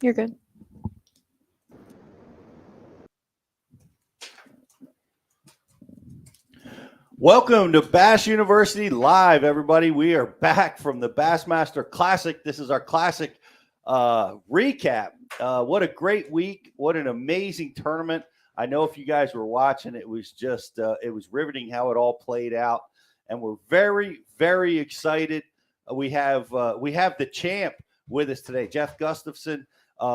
You're good. Welcome to Bass University Live, everybody. We are back from the Bassmaster Classic. This is our classic recap. What a great week. What an amazing tournament. I know if you guys were watching, it was just it was riveting how it all played out. And we're very, very excited. We have the champ with us today, Jeff Gustafson.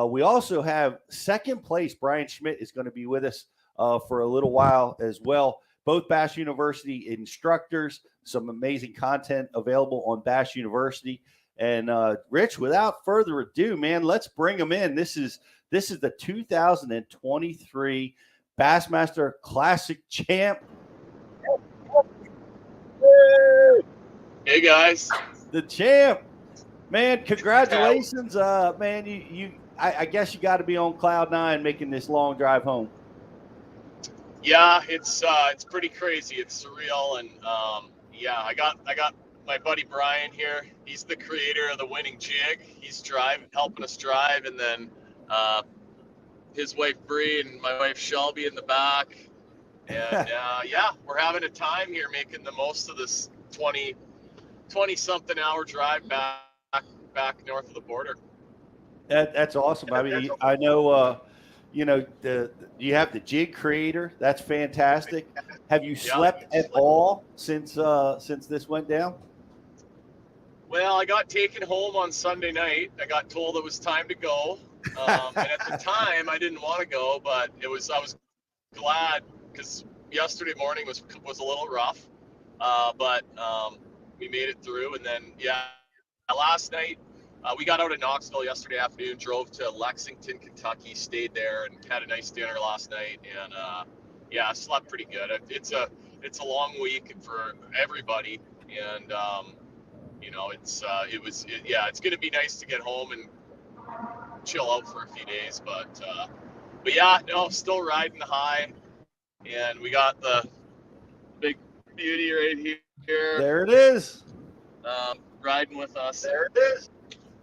We also have second place. Bryan Schmitt is going to be with us for a little while as well. Both Bass University instructors, some amazing content available on Bass University. And Rich, without further ado, man, let's bring them in. This is the 2023 Bassmaster Classic champ. Hey guys, the champ, man. Congratulations, man. I guess you got to be on cloud nine making this long drive home. Yeah, it's pretty crazy. It's surreal, and yeah, I got my buddy Bryan here. He's the creator of the winning jig. He's helping us drive, and then his wife Bree and my wife Shelby in the back. And yeah, we're having a time here making the most of this 20-something hour drive back north of the border. That's awesome. I mean, I know. You know, you have the jig creator. That's fantastic. Have you slept at all since this went down? Well, I got taken home on Sunday night. I got told it was time to go. And at the time, I didn't want to go, but I was glad because yesterday morning was a little rough. But we made it through. And then, yeah, last night, we got out of Knoxville yesterday afternoon, drove to Lexington, Kentucky, stayed there, and had a nice dinner last night. And yeah, slept pretty good. It's a long week for everybody, and you know, it's going to be nice to get home and chill out for a few days. But yeah, no, still riding high, and we got the big beauty right here. There it is. Riding with us. There it is.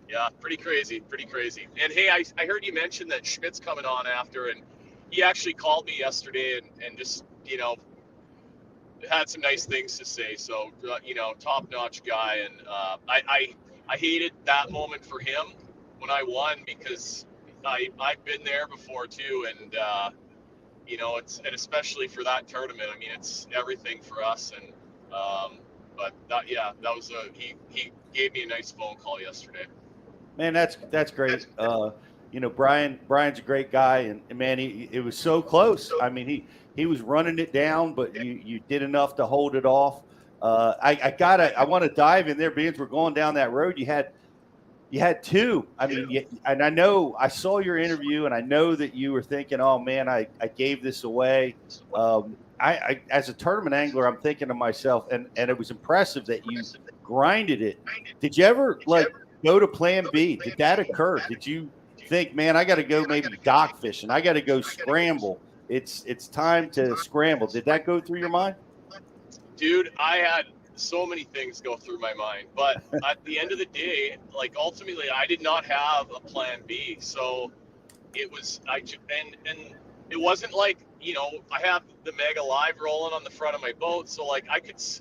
Yeah, pretty crazy. And hey, I heard you mention that Schmidt's coming on after, and he actually called me yesterday and just, you know, had some nice things to say. So, you know, top-notch guy. And I hated that moment for him when I won because I've been there before too. And, you know, and especially for that tournament, I mean, it's everything for us. And, but that was he gave me a nice phone call yesterday. Man, that's great. You know, Brian's a great guy, and man, it was so close. I mean, he was running it down, but you did enough to hold it off. I want to dive in there because we're going down that road. You had two. I mean, and I know I saw your interview, and I know that you were thinking, oh man, I gave this away. I as a tournament angler, I'm thinking to myself, and it was impressive that you grinded it. Did you ever go to plan B? Did that occur? Did you think, man, I got to go maybe dock fishing? I got to go scramble. It's time to scramble. Did that go through your mind? Dude, I had so many things go through my mind, but at the end of the day, like ultimately I did not have a plan B. So it was, and it wasn't like, you know, I have the Mega Live rolling on the front of my boat. So like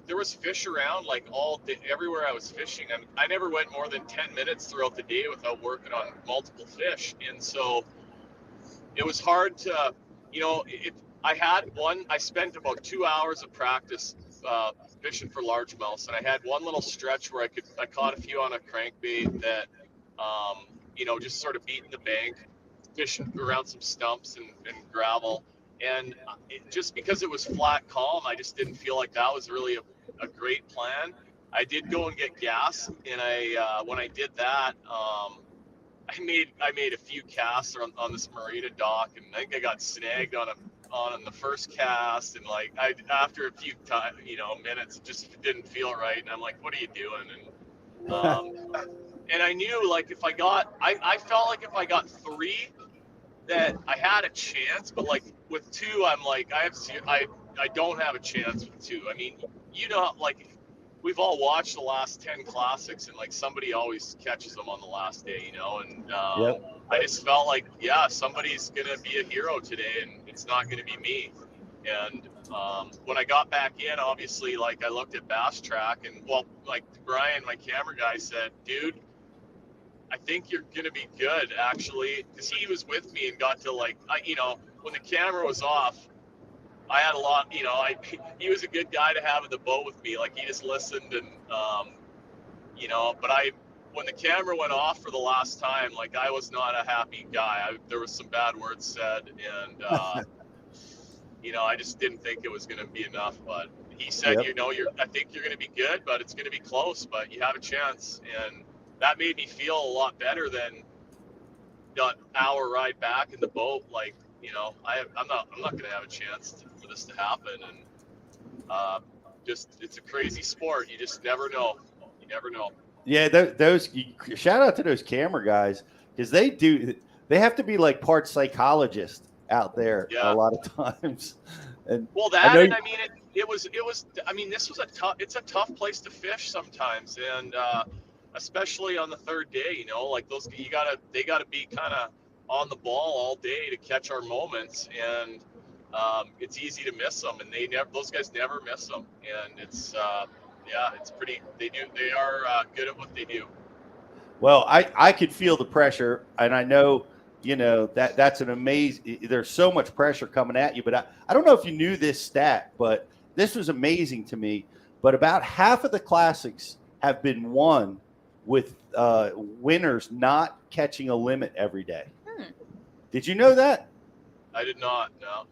there was fish around like all day, everywhere I was fishing. And I never went more than 10 minutes throughout the day without working on multiple fish. And so it was hard to, you know, I spent about 2 hours of practice fishing for largemouths. And I had one little stretch where I caught a few on a crankbait that, you know, just sort of beating the bank, fishing around some stumps and gravel. And just because it was flat calm, I just didn't feel like that was really a great plan. I did go and get gas, and when I did that, I made a few casts on this marina dock, and I think I got snagged on the first cast, and like after a few minutes, it just didn't feel right, and I'm like, what are you doing? And and I knew like I felt like if I got 3, that I had a chance, but like with 2, I'm like I don't have a chance with 2. I mean, you know, like we've all watched the last 10 classics, and like somebody always catches them on the last day, you know. And Yep. I just felt like, yeah, somebody's gonna be a hero today, and it's not gonna be me. And when I got back in, obviously, like I looked at Bass Track, and well, like Bryan, my camera guy, said, "Dude, I think you're gonna be good, actually," because he was with me and got to like, you know, when the camera was off, I had a lot, you know, he was a good guy to have in the boat with me. Like he just listened, and you know, but when the camera went off for the last time, like I was not a happy guy. There was some bad words said, and you know, I just didn't think it was going to be enough. But he said, Yep. you know, I think you're going to be good, but it's going to be close, but you have a chance. And that made me feel a lot better than that hour ride back in the boat. Like, you know, I'm not going to have a chance for this to happen. And just, it's a crazy sport. You just never know. You never know. Yeah, those shout out to those camera guys, because they have to be like part psychologist out there a lot of times. And well, I mean, I mean, it's a tough place to fish sometimes, and especially on the third day, you know, like they gotta be kind of on the ball all day to catch our moments, and it's easy to miss them, and those guys never miss them, and it's it's pretty. They are good at what they do. well, I could feel the pressure, and I know, you know, that's an amazing. There's so much pressure coming at you, but I don't know if you knew this stat, but this was amazing to me. But about half of the classics have been won with winners not catching a limit every day. Did you know that? I did not. No.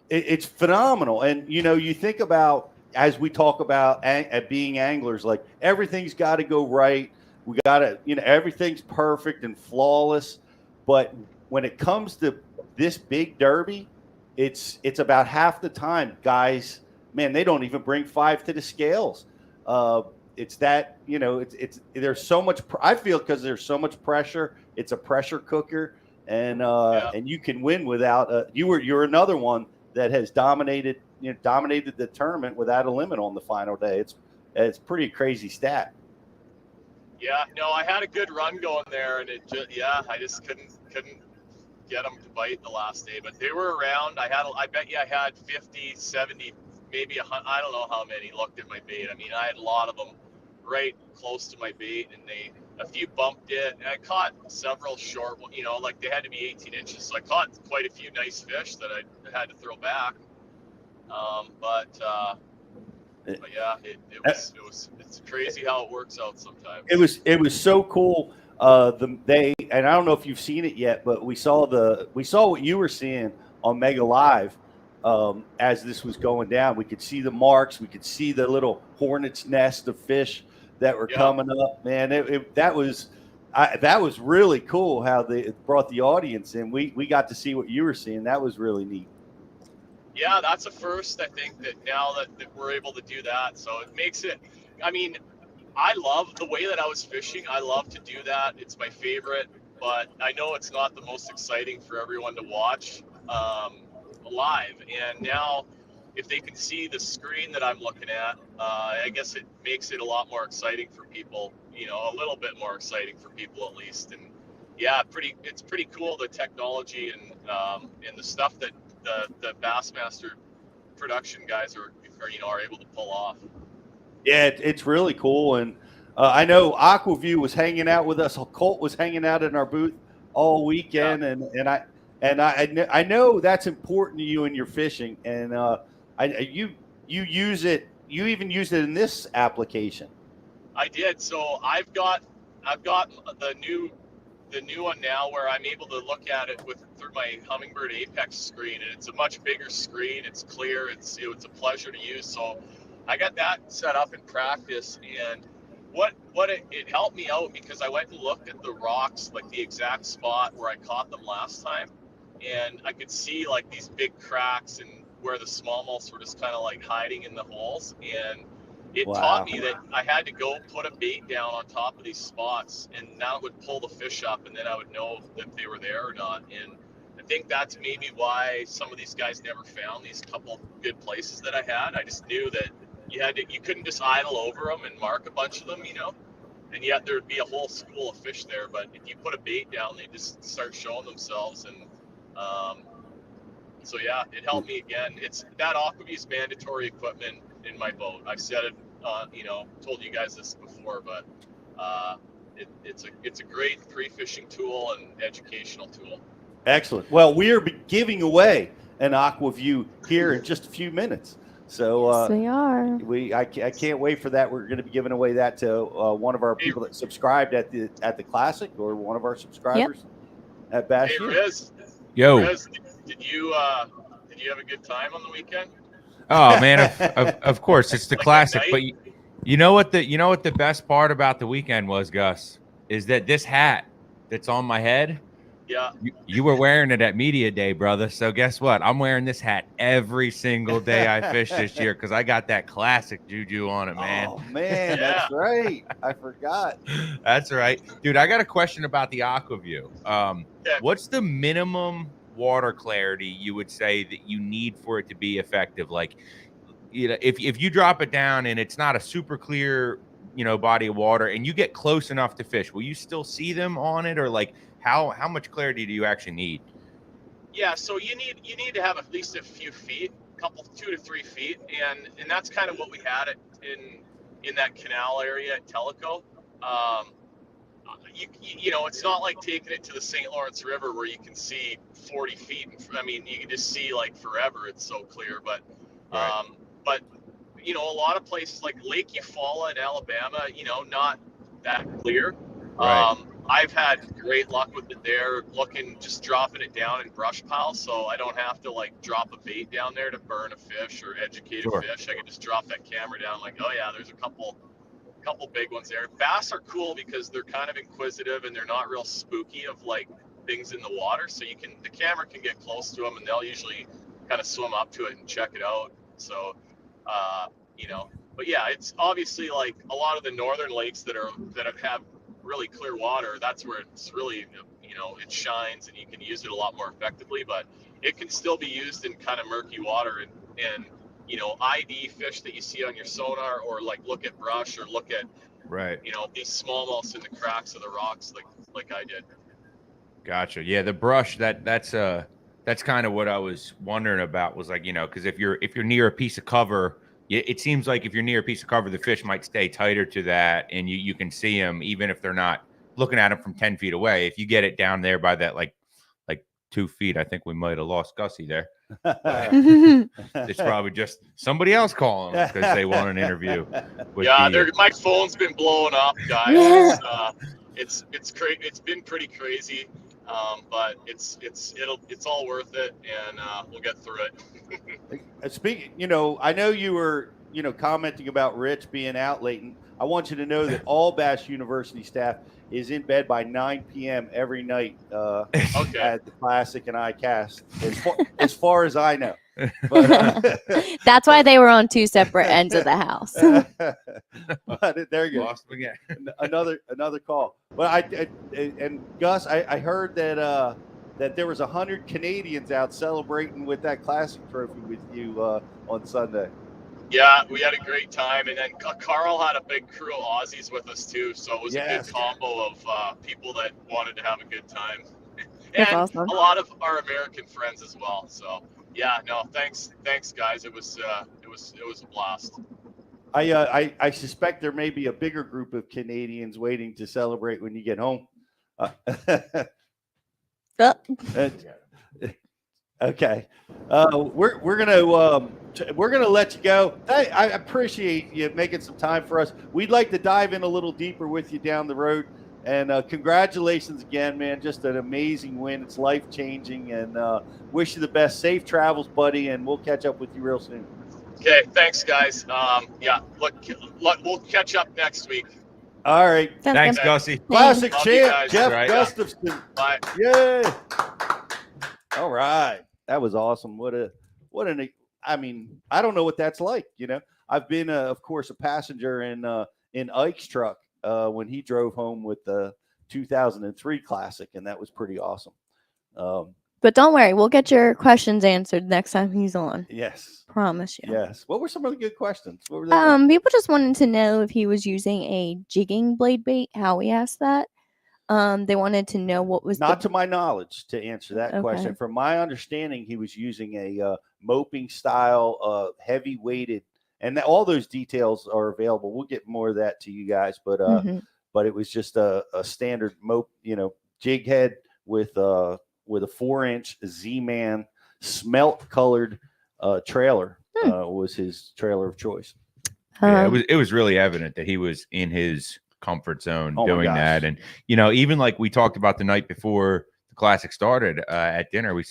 It's phenomenal, and you know, you think about, as we talk about being anglers, like everything's got to go right. We got to, you know, everything's perfect and flawless. But when it comes to this big derby, it's about half the time, guys, man, they don't even bring 5 to the scales. It's that, you know, it's there's so much. I feel because there's so much pressure. It's a pressure cooker, and you can win without. You're another one that has dominated the tournament without a limit on the final day. It's pretty crazy stat. Yeah, no, I had a good run going there, and I just couldn't get them to bite the last day. But they were around. I bet you I had 50, 70, maybe 100. I don't know how many looked at my bait. I mean, I had a lot of them right close to my bait, and a few bumped it, and I caught several short. You know, like they had to be 18 inches. So I caught quite a few nice fish that I had to throw back. But yeah, it's crazy how it works out sometimes. It was so cool. And I don't know if you've seen it yet, but we saw what you were seeing on Mega Live as this was going down. We could see the marks, we could see the little hornet's nest of fish that were coming up. Man, that was really cool how they brought the audience in. We got to see what you were seeing. That was really neat. Yeah, that's a first, I think, that now that we're able to do that. So it makes it, I mean, I love the way that I was fishing. I love to do that. It's my favorite, but I know it's not the most exciting for everyone to watch live. And now if they can see the screen that I'm looking at, I guess it makes it a lot more exciting for people, you know, a little bit more exciting for people at least. And yeah, it's pretty cool, the technology and the stuff that the Bassmaster production guys are able to pull off. Yeah, it's really cool. And I know Aquaview was hanging out with us. Colt was hanging out in our booth all weekend, I know that's important to you in your fishing. And you use it. You even use it in this application. I did. So I've got the new one now where I'm able to look at it through my Humminbird Apex screen, and it's a much bigger screen. It's clear. It's a pleasure to use. So I got that set up in practice, and it helped me out because I went and looked at the rocks, like the exact spot where I caught them last time, and I could see like these big cracks and where the smallmouths were just kind of like hiding in the holes, and it taught me that I had to go put a bait down on top of these spots, and that would pull the fish up, and then I would know if they were there or not. And I think that's maybe why some of these guys never found these couple good places that I had. I just knew that you couldn't just idle over them and mark a bunch of them, and yet there'd be a whole school of fish there. But if you put a bait down, they just start showing themselves. And so yeah, it helped me again. It's that AquaView's mandatory equipment in my boat. I've said it, told you guys this before, but it's a great pre-fishing tool and educational tool. Excellent. Well, we are giving away an AquaView here in just a few minutes. So Yes, we are. I can't wait for that. We're going to be giving away that to one of our people that subscribed at the Classic, or one of our subscribers at Bass. Hey, Riz. Yo. Riz, did you have a good time on the weekend? Oh man, of course it's the Like Classic. But you know what the best part about the weekend was, Gus, is that this hat that's on my head. Yeah. You were wearing it at Media Day, brother. So guess what? I'm wearing this hat every single day I fish this year because I got that Classic juju on it, man. Oh man, that's right. I forgot. That's right, dude. I got a question about the AquaView. What's the minimum water clarity you would say that you need for it to be effective? Like, if you drop it down and it's not a super clear, body of water, and you get close enough to fish, will you still see them on it, or like how much clarity do you actually need? Yeah, so you need to have at least a few feet, 2 to 3 feet, and that's kind of what we had in that canal area at Tellico. It's not like taking it to the St. Lawrence River where you can see 40 feet. I mean, you can just see like forever. It's so clear. But, Right. but a lot of places like Lake Eufaula in Alabama, not that clear. Right. I've had great luck with it there, just dropping it down in brush piles, so I don't have to like drop a bait down there to burn a fish or educate a fish. I can just drop that camera down, like, oh yeah, there's a couple big ones there. Bass are cool because they're kind of inquisitive and they're not real spooky of like things in the water, so the camera can get close to them and they'll usually kind of swim up to it and check it out. So but yeah, it's obviously like a lot of the northern lakes that have really clear water, that's where it's really, it shines and you can use it a lot more effectively. But it can still be used in kind of murky water and ID fish that you see on your sonar, or like look at brush, or look at these smallmouths in the cracks of the rocks like I did. Gotcha. Yeah, the brush, that's kind of what I was wondering about, was like, because if you're near a piece of cover, it seems like if you're near a piece of cover, the fish might stay tighter to that, and you can see them even if they're not looking at them from 10 feet away. If you get it down there by that like 2 feet, I think we might have lost Gussie there. It's probably just somebody else calling because they want an interview. My phone's been blowing up, guys. It's crazy. It's been pretty crazy, but it's all worth it, and we'll get through it. Speaking, I know you were, commenting about Rich being out late, and I want you to know that all Bass University staff is in bed by 9 p.m. every night at the Classic and iCast, as far as I know. But, that's why they were on two separate ends of the house. But there you go. Lost again. Another call. But and Gus, I heard that that there was 100 Canadians out celebrating with that Classic trophy with you on Sunday. Yeah, we had a great time, and then Carl had a big crew of Aussies with us too, so it was a good combo of people that wanted to have a good time, and awesome. A lot of our American friends as well. So yeah, no, thanks guys. It was a blast. I suspect there may be a bigger group of Canadians waiting to celebrate when you get home. Okay, we're gonna let you go. I appreciate you making some time for us. We'd like to dive in a little deeper with you down the road, and congratulations again, man! Just an amazing win. It's life changing, and wish you the best. Safe travels, buddy, and we'll catch up with you real soon. Okay, thanks, guys. Look, we'll catch up next week. All right. Thanks, Gussie. Classic Love champ, Jeff Gustafson. Bye. Yay! All right, that was awesome. I don't know what that's like. I've been, of course, a passenger in Ike's truck when he drove home with the 2003 Classic, and that was pretty awesome. But don't worry, we'll get your questions answered next time he's on. Yes. Promise you. Yes. What were some of the good questions? What were they? People just wanted to know if he was using a jigging blade bait. Howie asked that. They wanted to know what was Not to my knowledge to answer that Okay. question. From my understanding, he was using a moping style, heavy weighted, and all those details are available. We'll get more of that to you guys, but but it was just a standard jig head with a 4-inch Z-Man smelt colored trailer. Was his trailer of choice. Yeah, it was really evident that he was in his comfort zone doing that. And even like we talked about the night before the Classic started at dinner, we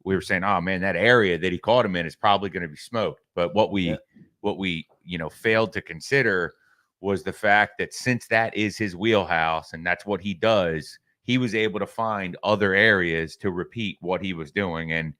were saying, oh man, that area that he caught him in is probably going to be smoked. But what we failed to consider was the fact that since that is his wheelhouse and that's what he does, he was able to find other areas to repeat what he was doing. And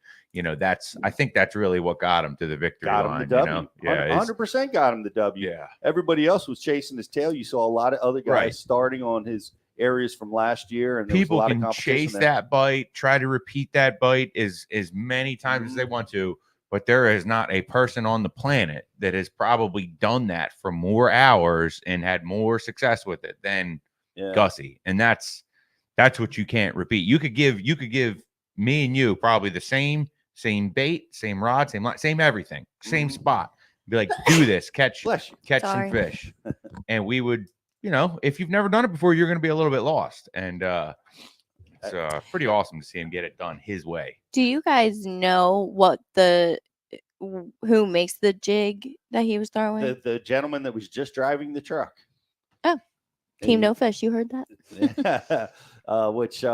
I think that's really what got him to the victory line. The W. Yeah, 100% got him the W. Yeah. Everybody else was chasing his tail. You saw a lot of other guys starting on his areas from last year, and people can chase that bite, try to repeat that bite as many times as they want to, but there is not a person on the planet that has probably done that for more hours and had more success with it than Gussie. And that's what you can't repeat. You could give me and you probably the same bait, same rod, same line, same everything, same spot. Be like, do this, catch some fish. And we would, if you've never done it before, you're going to be a little bit lost. And it's pretty awesome to see him get it done his way. Do you guys know who makes the jig that he was throwing? The gentleman that was just driving the truck. Oh, Team No Fish. You heard that? Which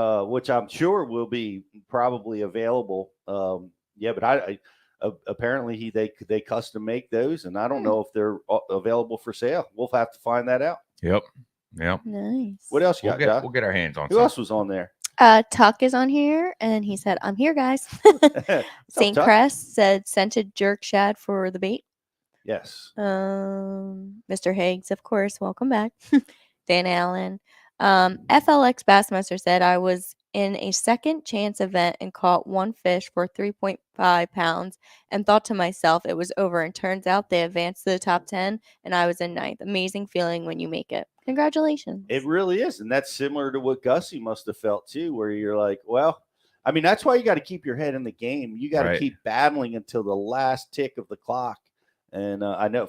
I'm sure will be probably available. But I apparently they custom make those, and I don't know if they're available for sale. We'll have to find that out. Yep. Nice. What else you got, Josh? We'll get our hands on. Who else was on there? Tuck is on here, and he said, "I'm here, guys." St. Crest said, "Scented jerk shad for the bait." Yes. Mr. Higgs, of course, welcome back. Dan Allen. FLX Bassmaster said, I was in a second chance event and caught one fish for 3.5 pounds and thought to myself it was over, and turns out they advanced to the top 10 and I was in ninth. Amazing feeling when you make it. Congratulations. It really is. And that's similar to what Gussie must have felt too, where you're like, well, I mean, that's why you got to keep your head in the game. You got to keep battling until the last tick of the clock. And I know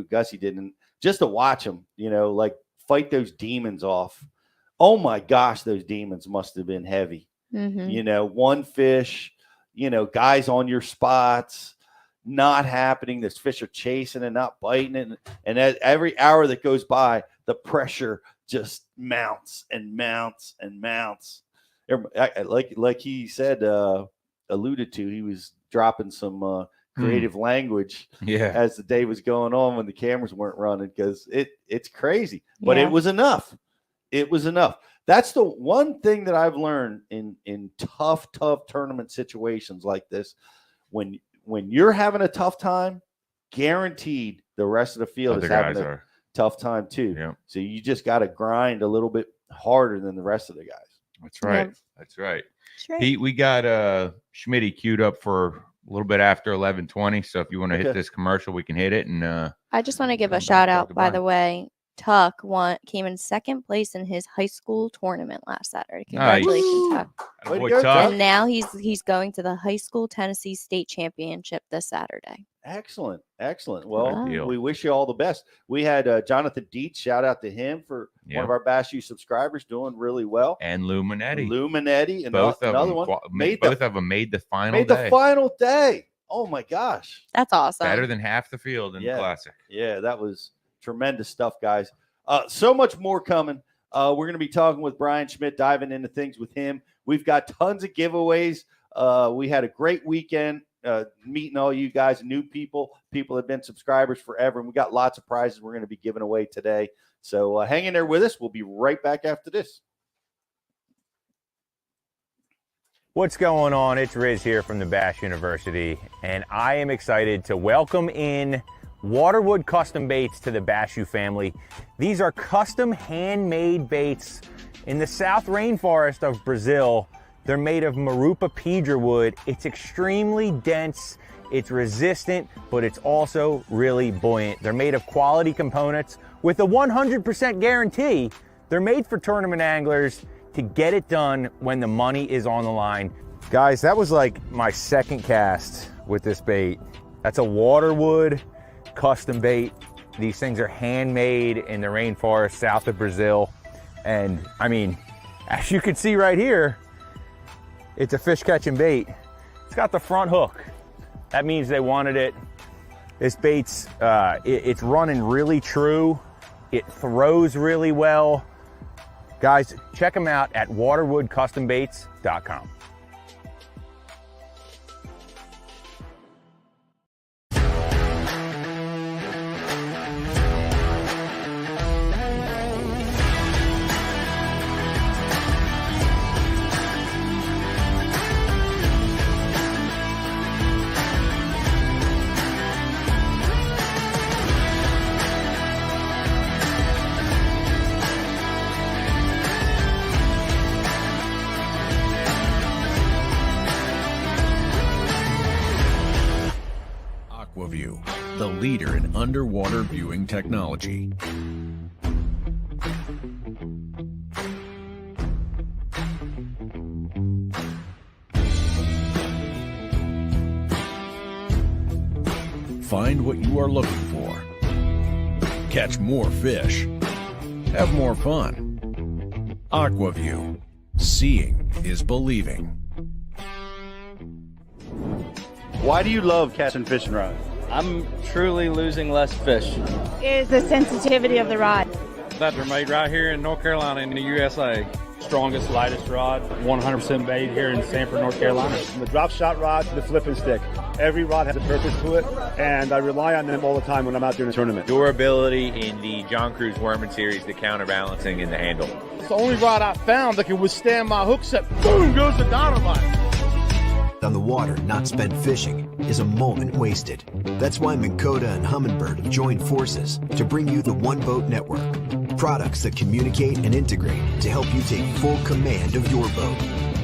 Gussie didn't, just to watch him, fight those demons off. Oh my gosh, those demons must have been heavy. One fish, guys on your spots, not happening. This fish are chasing and not biting it. And every hour that goes by, the pressure just mounts and mounts and mounts. Like he said, alluded to, he was dropping some creative language as the day was going on when the cameras weren't running, because it's crazy. But it was enough. It was enough. That's the one thing that I've learned in tough tournament situations like this. When you're having a tough time, guaranteed the rest of the field is having a tough time too. Yeah. So you just got to grind a little bit harder than the rest of the guys. That's right. That's right. Pete, we got Schmitt queued up for a little bit after 11:20. So if you want to hit this commercial, we can hit it. And I just want to give a shout out, by the way. Tuck came in second place in his high school tournament last Saturday. Congratulations, Tuck. And now he's going to the high school Tennessee state championship this Saturday. Excellent. Well, we wish you all the best. We had Jonathan Dietz, shout out to him for one of our Bass U subscribers, doing really well. And Luminetti, and both another one. Both of them made the final day. The final day. Oh my gosh. That's awesome. Better than half the field in the Classic. Yeah, that was tremendous stuff, guys. So much more coming. We're going to be talking with Bryan Schmitt, diving into things with him. We've got tons of giveaways. We had a great weekend meeting all you guys, new people that have been subscribers forever. And we got lots of prizes we're going to be giving away today. So hang in there with us. We'll be right back after this. What's going on? It's Riz here from the Bass University, and I am excited to welcome in Waterwood Custom Baits to the Bass U family. These are custom handmade baits in the South Rainforest of Brazil. They're made of Marupa pedra wood. It's extremely dense, it's resistant, but it's also really buoyant. They're made of quality components with a 100% guarantee. They're made for tournament anglers to get it done when the money is on the line. Guys, that was like my second cast with this bait. That's a waterwood custom bait. These things are handmade in the rainforest south of Brazil. And I mean, as you can see right here, it's a fish catching bait. It's got the front hook. That means they wanted it. This bait's, it's running really true. It throws really well. Guys, check them out at waterwoodcustombaits.com. Aquaview, the leader in underwater viewing technology. Find what you are looking for. Catch more fish. Have more fun. Aquaview. Seeing is believing. Why do you love catching fishing rods? I'm truly losing less fish. Is the sensitivity of the rod. That they're made right here in North Carolina in the USA. Strongest, lightest rod, 100% made here in Sanford, North Carolina. From the drop shot rod to the flipping stick. Every rod has a purpose to it, and I rely on them all the time when I'm out there in a tournament. Durability in the John Cruz Worming series, the counterbalancing in the handle. It's the only rod I found that can withstand my hook set. Boom goes the dynamite. On the water not spent fishing is a moment wasted. That's why Minn Kota and Humminbird have joined forces to bring you the One Boat Network. Products that communicate and integrate to help you take full command of your boat.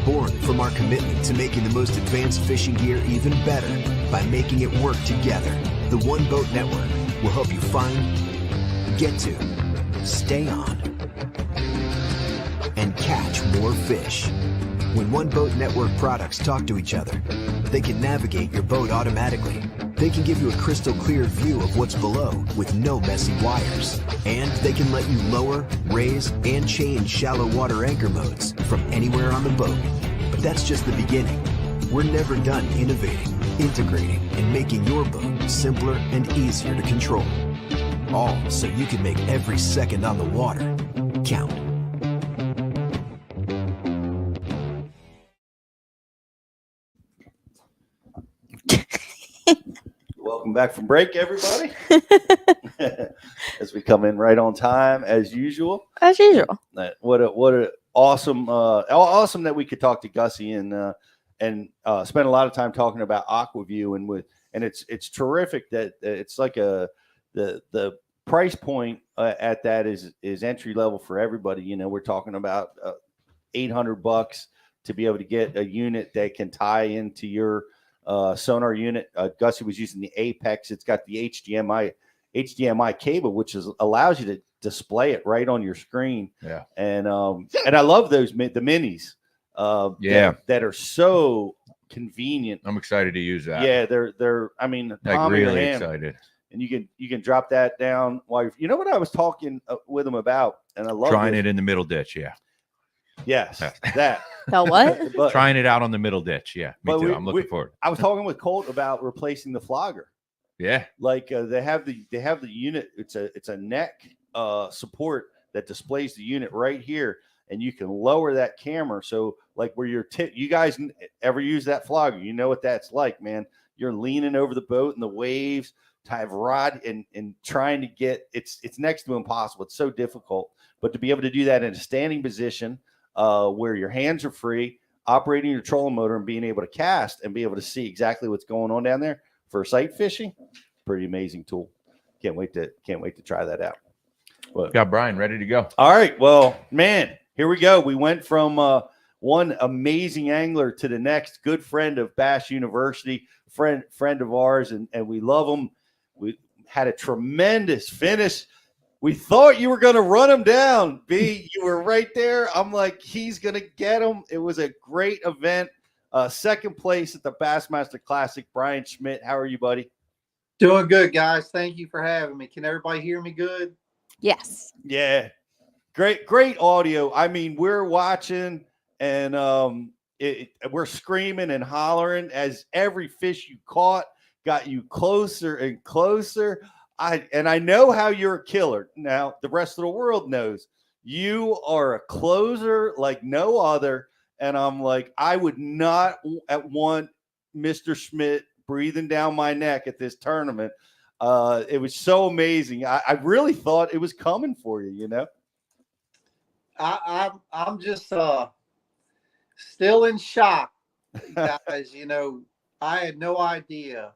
Born from our commitment to making the most advanced fishing gear even better by making it work together. The One Boat Network will help you find, get to, stay on, and catch more fish. When One Boat Network products talk to each other, they can navigate your boat automatically. They can give you a crystal clear view of what's below with no messy wires. And they can let you lower, raise, and change shallow water anchor modes from anywhere on the boat. But that's just the beginning. We're never done innovating, integrating, and making your boat simpler and easier to control. All so you can make every second on the water count. Welcome back from break, everybody. As we come in right on time, as usual. As usual. What a awesome, awesome that we could talk to Gussie and spend a lot of time talking about Aquaview and it's terrific that it's like the price point at that is entry level for everybody. You know, we're talking about $800 to be able to get a unit that can tie into your sonar unit. Gussie was using the Apex. It's got the HDMI cable, which allows you to display it right on your screen. Yeah. And I love the minis. That are so convenient. I'm excited to use that. Yeah, they're I mean, like really excited. And you can drop that down while you know what I was talking with them about, and I love trying it in the middle ditch. Yeah. Yes, that. The what? But, trying it out on the middle ditch. Yeah, me too. I'm looking forward. I was talking with Colt about replacing the flogger. Yeah, like they have the unit. It's a neck support that displays the unit right here, and you can lower that camera. So like where you guys ever use that flogger, you know what that's like, man. You're leaning over the boat and the waves to have rod and trying to get it's next to impossible. It's so difficult, but to be able to do that in a standing position. Where your hands are free, operating your trolling motor and being able to cast and be able to see exactly what's going on down there for sight fishing. Pretty amazing tool. Can't wait to try that out. But, got Bryan ready to go. All right. Well, man, here we go. We went from one amazing angler to the next. Good friend of Bass University, friend of ours, and we love him. We had a tremendous finish. We thought you were going to run him down, B. You were right there. I'm like, he's going to get him. It was a great event. Second place at the Bassmaster Classic. Bryan Schmitt, how are you, buddy? Doing good, guys. Thank you for having me. Can everybody hear me good? Yes. Yeah. Great audio. I mean, we're watching and we're screaming and hollering as every fish you caught got you closer and closer. I know how you're a killer. Now, the rest of the world knows you are a closer like no other. And I'm like, I would not want Mr. Schmidt breathing down my neck at this tournament. It was so amazing. I really thought it was coming for you, you know? I'm just still in shock, guys. You know, I had no idea.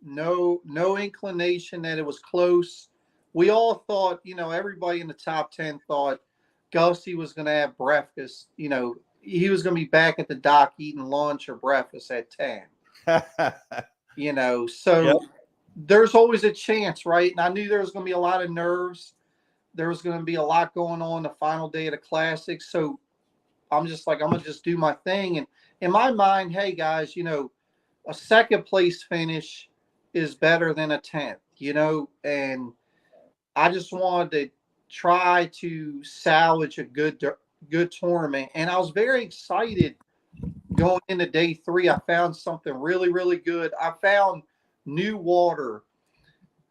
No inclination that it was close. We all thought, you know, everybody in the top 10 thought Gusty was going to have breakfast. You know, he was going to be back at the dock eating lunch or breakfast at 10. You know, so there's always a chance, right? And I knew there was going to be a lot of nerves. There was going to be a lot going on the final day of the Classic. So I'm just like, I'm going to just do my thing. And in my mind, hey, guys, you know, a second place finish is better than a 10th, you know, and I just wanted to try to salvage a good tournament. And I was very excited going into day 3. I found something really, really good. I found new water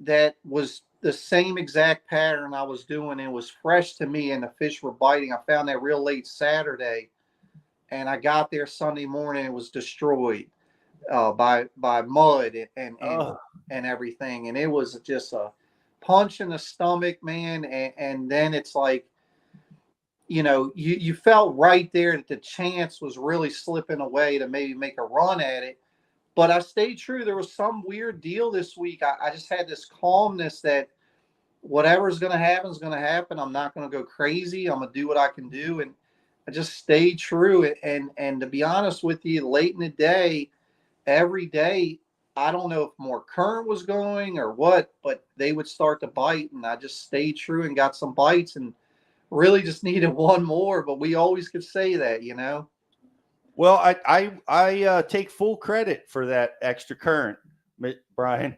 that was the same exact pattern I was doing. It was fresh to me and the fish were biting. I found that real late Saturday and I got there Sunday morning. It was destroyed by mud and everything. And it was just a punch in the stomach, man. And then it's like, you know, you felt right there that the chance was really slipping away to maybe make a run at it. But I stayed true. There was some weird deal this week. I just had this calmness that whatever's going to happen is going to happen. I'm not going to go crazy. I'm going to do what I can do. And I just stayed true. And to be honest with you, late in the day, every day, I don't know if more current was going or what, but they would start to bite. And I just stayed true and got some bites and really just needed one more. But we always could say that, you know. Well, I take full credit for that extra current, Bryan.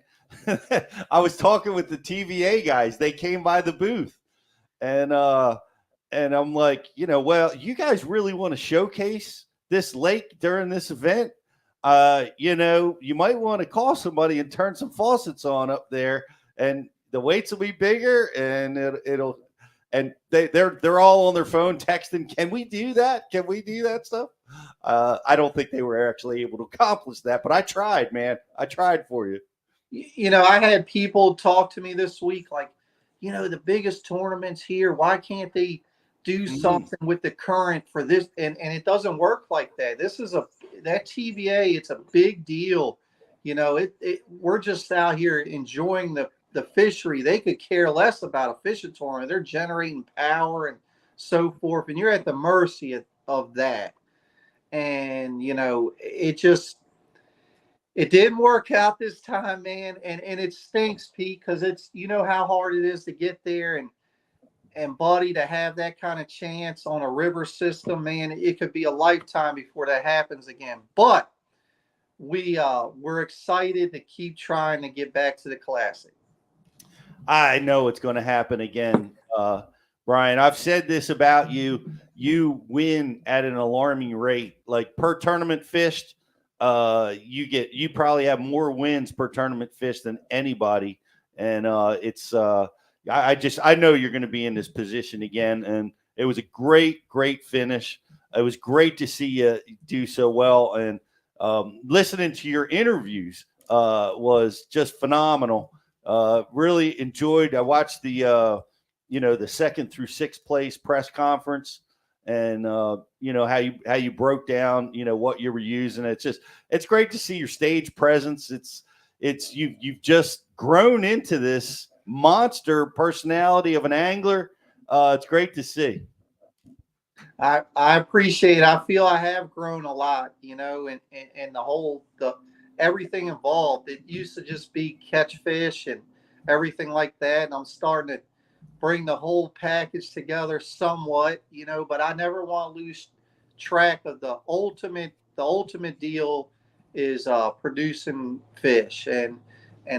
I was talking with the TVA guys. They came by the booth, and I'm like, you know, well, you guys really want to showcase this lake during this event? You know, you might want to call somebody and turn some faucets on up there, and the weights will be bigger, and it'll. And they're all on their phone texting, can we do that? Can we do that stuff? I don't think they were actually able to accomplish that, but I tried, man. I tried for you. You know, I had people talk to me this week like, you know, the biggest tournaments here, why can't they do something with the current for this? And it doesn't work like that. This is that TVA, it's a big deal. You know, we're just out here enjoying the fishery. They could care less about a fishing tournament. They're generating power and so forth, and you're at the mercy of that. And you know, it didn't work out this time, man. And it stinks, Pete, because it's, you know how hard it is to get there, and buddy, to have that kind of chance on a river system, man, it could be a lifetime before that happens again. But we're excited to keep trying to get back to the Classic. I know it's going to happen again, Bryan. I've said this about you. You win at an alarming rate. Like per tournament fished, you probably have more wins per tournament fished than anybody. And it's I know you're going to be in this position again. And it was a great finish. It was great to see you do so well. And listening to your interviews was just phenomenal. Really enjoyed. I watched the the 2nd through 6th place press conference, and you know how you broke down what you were using. It's great to see your stage presence. You've just grown into this monster personality of an angler. It's great to see. I appreciate it. I feel I have grown a lot, and the everything involved. It used to just be catch fish and everything like that. And I'm starting to bring the whole package together somewhat, but I never want to lose track of the ultimate deal is producing fish. And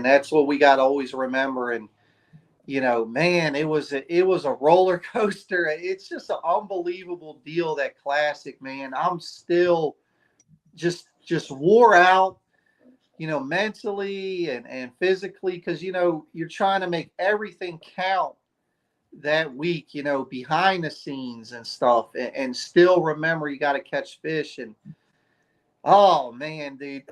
that's what we got to always remember. And, man, it was a roller coaster. It's just an unbelievable deal, that Classic, man. I'm still just wore out, mentally and physically, because, you're trying to make everything count that week, behind the scenes and stuff, and still remember you got to catch fish. And oh man, dude,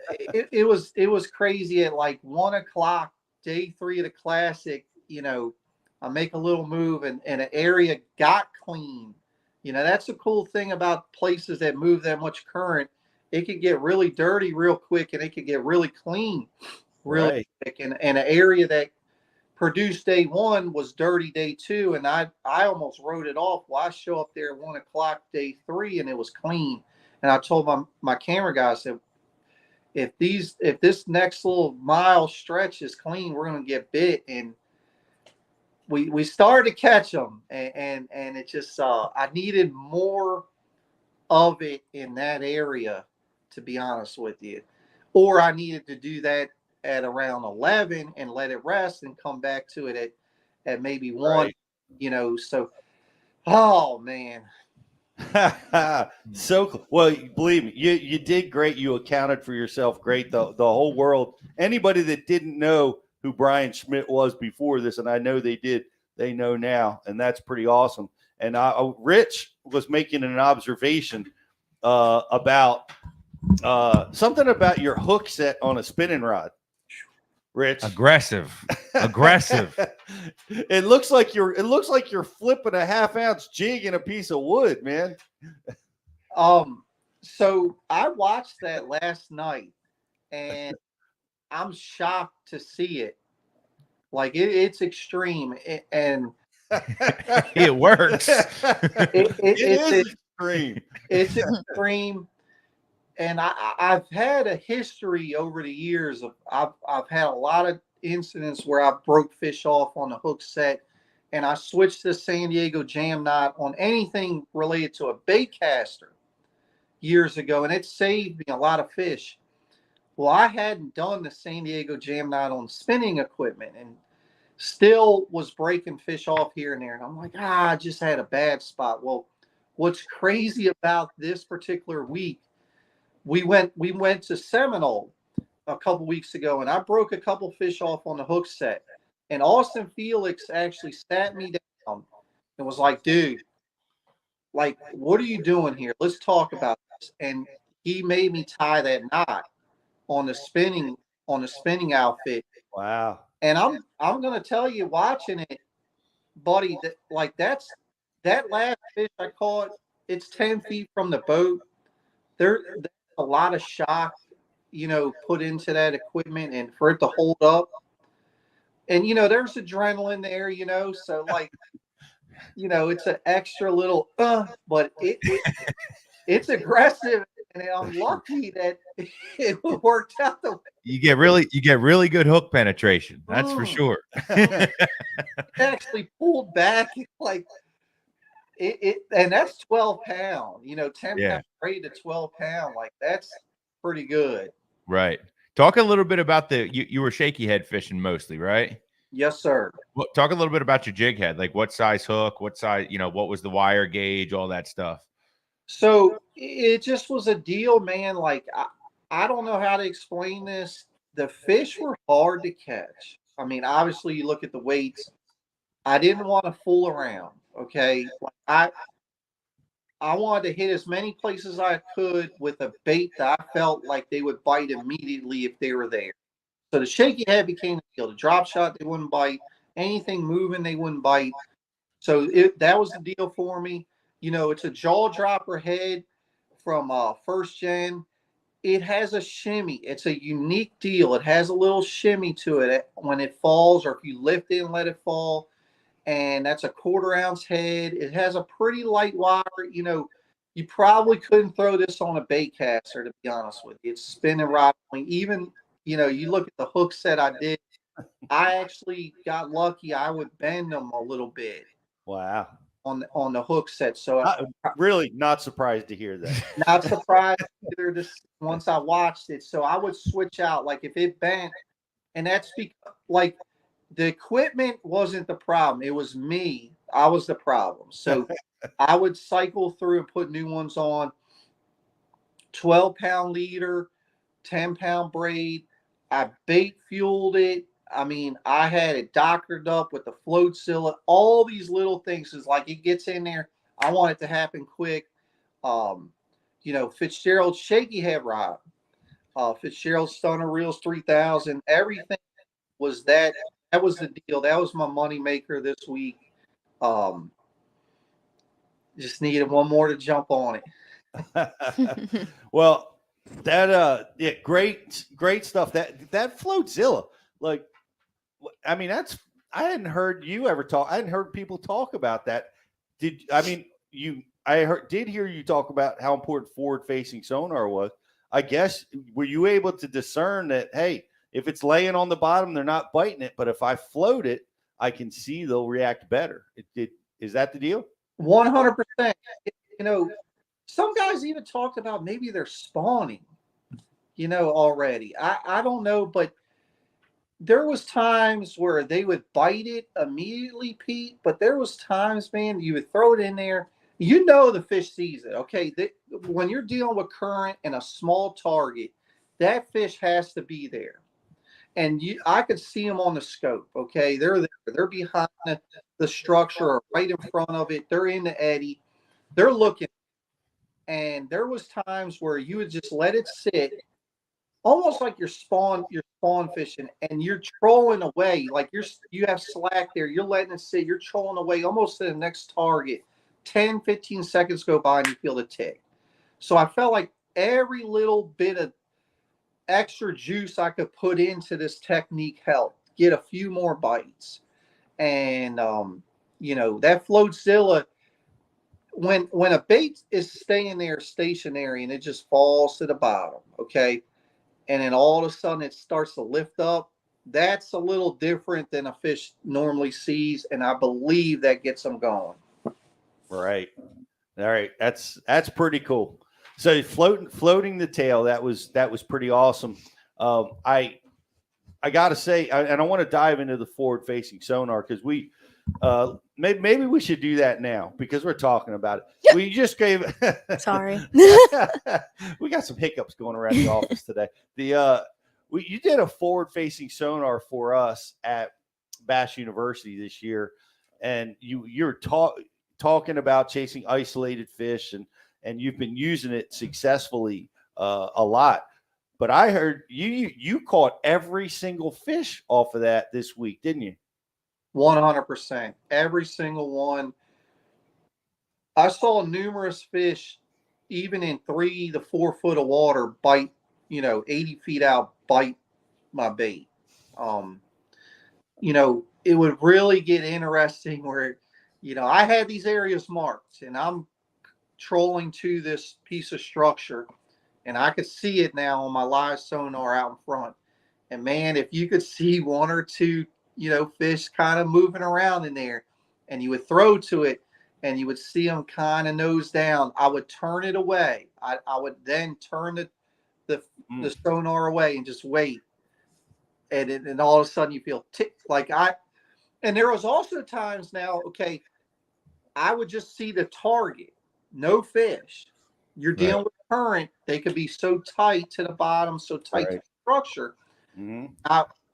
it was crazy. At like 1:00, day 3 of the Classic, I make a little move and an area got clean. That's the cool thing about places that move that much current. It could get really dirty real quick, and it could get really clean really quick. And an area that produced day 1 was dirty day 2, and I almost wrote it off. Well, I show up there at 1:00 day 3, and it was clean. And I told my camera guy, I said, if this next little mile stretch is clean, we're going to get bit. And we started to catch them, and it just I needed more of it in that area, to be honest with you, or I needed to do that at around 11 and let it rest and come back to it at maybe 1, so, oh man. So well, believe me, you did great. You accounted for yourself great. The whole world, anybody that didn't know who Bryan Schmitt was before this, and I know they did, they know now, and that's pretty awesome. And Rich was making an observation about something about your hook set on a spinning rod. Rich, aggressive. It looks like you're flipping a 1/2 ounce jig in a piece of wood, man. So I watched that last night, and I'm shocked to see it. Like it's extreme, and it works. It's extreme. It's extreme. And I've had a history over the years of I've had a lot of incidents where I broke fish off on the hook set, and I switched to San Diego jam knot on anything related to a bait caster years ago, and it saved me a lot of fish. Well, I hadn't done the San Diego jam knot on spinning equipment, and still was breaking fish off here and there. And I'm like, I just had a bad spot. Well, what's crazy about this particular week, we went to Seminole a couple weeks ago, and I broke a couple fish off on the hook set. And Austin Felix actually sat me down and was like, dude, like, what are you doing here? Let's talk about this. And he made me tie that knot on the spinning outfit. Wow. And I'm gonna tell you, watching it, buddy, that last fish I caught, it's 10 feet from the boat. There's a lot of shock, put into that equipment, and for it to hold up. And there's adrenaline there, so it's an extra little but it's aggressive, and I'm lucky that it worked out the way. You get really good hook penetration. That's for sure. It actually pulled back like it, and that's 12 pound. 10 pound rate to 12 pound. Like that's pretty good. Right. Talk a little bit about you were shaky head fishing mostly, right? Yes, sir. Well, talk a little bit about your jig head, like what size hook, what size, what was the wire gauge, all that stuff. So it just was a deal, man. Like I don't know how to explain this. The fish were hard to catch. I mean, obviously you look at the weights. I didn't want to fool around. Okay. Like I wanted to hit as many places I could with a bait that I felt like they would bite immediately if they were there. So the shaky head became the deal. The drop shot, they wouldn't bite. Anything moving, they wouldn't bite. So that was the deal for me. It's a jaw dropper head from first gen. It has a shimmy. It's a unique deal. It has a little shimmy to it when it falls, or if you lift it and let it fall. and that's a 1/4 ounce head. It has a pretty light wire. You know, you probably couldn't throw this on a bait caster, to be honest with you. It's spinning right on me. Even, you know, you look at the hook set I did, I actually got lucky. I would bend them a little bit. Wow. On the hook set. So really not surprised to hear that. Not surprised either once I watched it. So I would switch out, like if it bent, and that's because like the equipment wasn't the problem. It was me. I was the problem. So I would cycle through and put new ones on. 12-pound leader, 10-pound braid. I bait fueled it. I mean, I had it doctored up with the floatzilla, all these little things. Is like it gets in there. I want it to happen quick. You know, Fitzgerald shaky head rod, Fitzgerald Stunner Reels 3000. Everything was that. That was the deal. That was my money maker this week. Just needed one more to jump on it. Well, that yeah, great stuff. That floatzilla, like. I mean, I hadn't heard you ever talk. I hadn't heard people talk about that. Did hear you talk about how important forward-facing sonar was. I guess, were you able to discern that, hey, if it's laying on the bottom, they're not biting it, but if I float it, I can see they'll react better. Is that the deal? 100%. You know, some guys even talked about maybe they're spawning, you know, already. I don't know, but there was times where they would bite it immediately, Pete, but there was times, man, you would throw it in there. You know the fish sees it, okay? When you're dealing with current and a small target, that fish has to be there. And I could see them on the scope, okay? They're there. They're behind the structure or right in front of it. They're in the eddy. They're looking. And there was times where you would just let it sit, almost like you're spawn fishing, and you're trolling away. Like you have slack there. You're letting it sit. You're trolling away almost to the next target. 10, 15 seconds go by and you feel the tick. So I felt like every little bit of extra juice I could put into this technique helped get a few more bites. And, you know, that floatzilla, when a bait is staying there stationary and it just falls to the bottom, okay, and then all of a sudden it starts to lift up, that's a little different than a fish normally sees, and I believe that gets them going. Right. All right. That's pretty cool. So floating the tail, that was pretty awesome. I got to say, and I want to dive into the forward-facing sonar because maybe we should do that now because we're talking about it. We just gave. Sorry. We got some hiccups going around the office today. You did a forward-facing sonar for us at Bass University this year, and you're talking about chasing isolated fish, and you've been using it successfully a lot. But I heard you caught every single fish off of that this week, didn't you? 100%. Every single one. I saw numerous fish, even in 3 to 4 foot of water, bite, 80 feet out, bite my bait. It would really get interesting where, I had these areas marked and I'm trolling to this piece of structure and I could see it now on my live sonar out in front. And man, if you could see 1 or 2, fish kind of moving around in there and you would throw to it and you would see them kind of nose down, I would turn it away. I would then turn the sonar away and just wait. And all of a sudden you feel tick and there was also times now, okay, I would just see the target, no fish. You're dealing with current. They could be so tight to the bottom, so tight to the structure. Mm-hmm.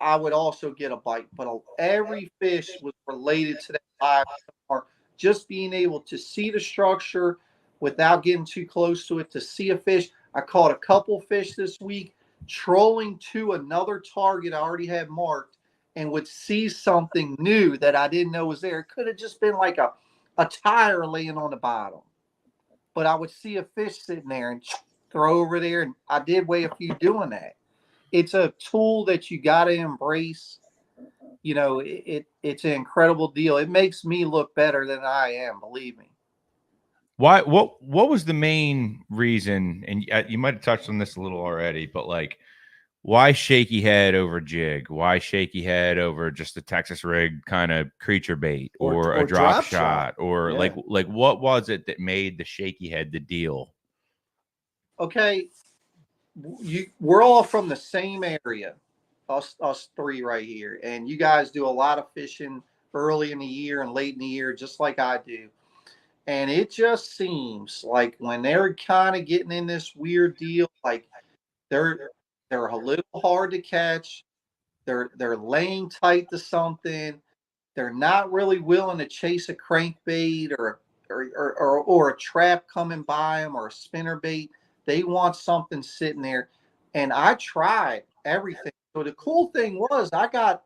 I would also get a bite, but every fish was related to that live sonar. Just being able to see the structure without getting too close to it, to see a fish. I caught a couple fish this week trolling to another target I already had marked and would see something new that I didn't know was there. It could have just been like a tire laying on the bottom. But I would see a fish sitting there and throw over there, and I did weigh a few doing that. It's a tool that you got to embrace. you know, it's an incredible deal. It makes me look better than I am, believe me. Why? What was the main reason? And you might have touched on this a little already, but like, why shaky head over jig? Why shaky head over just a Texas rig kind of creature bait or a drop shot? Or like what was it that made the shaky head the deal? Okay, we're all from the same area, us three right here, and you guys do a lot of fishing early in the year and late in the year, just like I do. And it just seems like when they're kind of getting in this weird deal, like they're a little hard to catch. They're laying tight to something. They're not really willing to chase a crankbait or a trap coming by them or a spinner bait. They want something sitting there. And I tried everything. So the cool thing was I got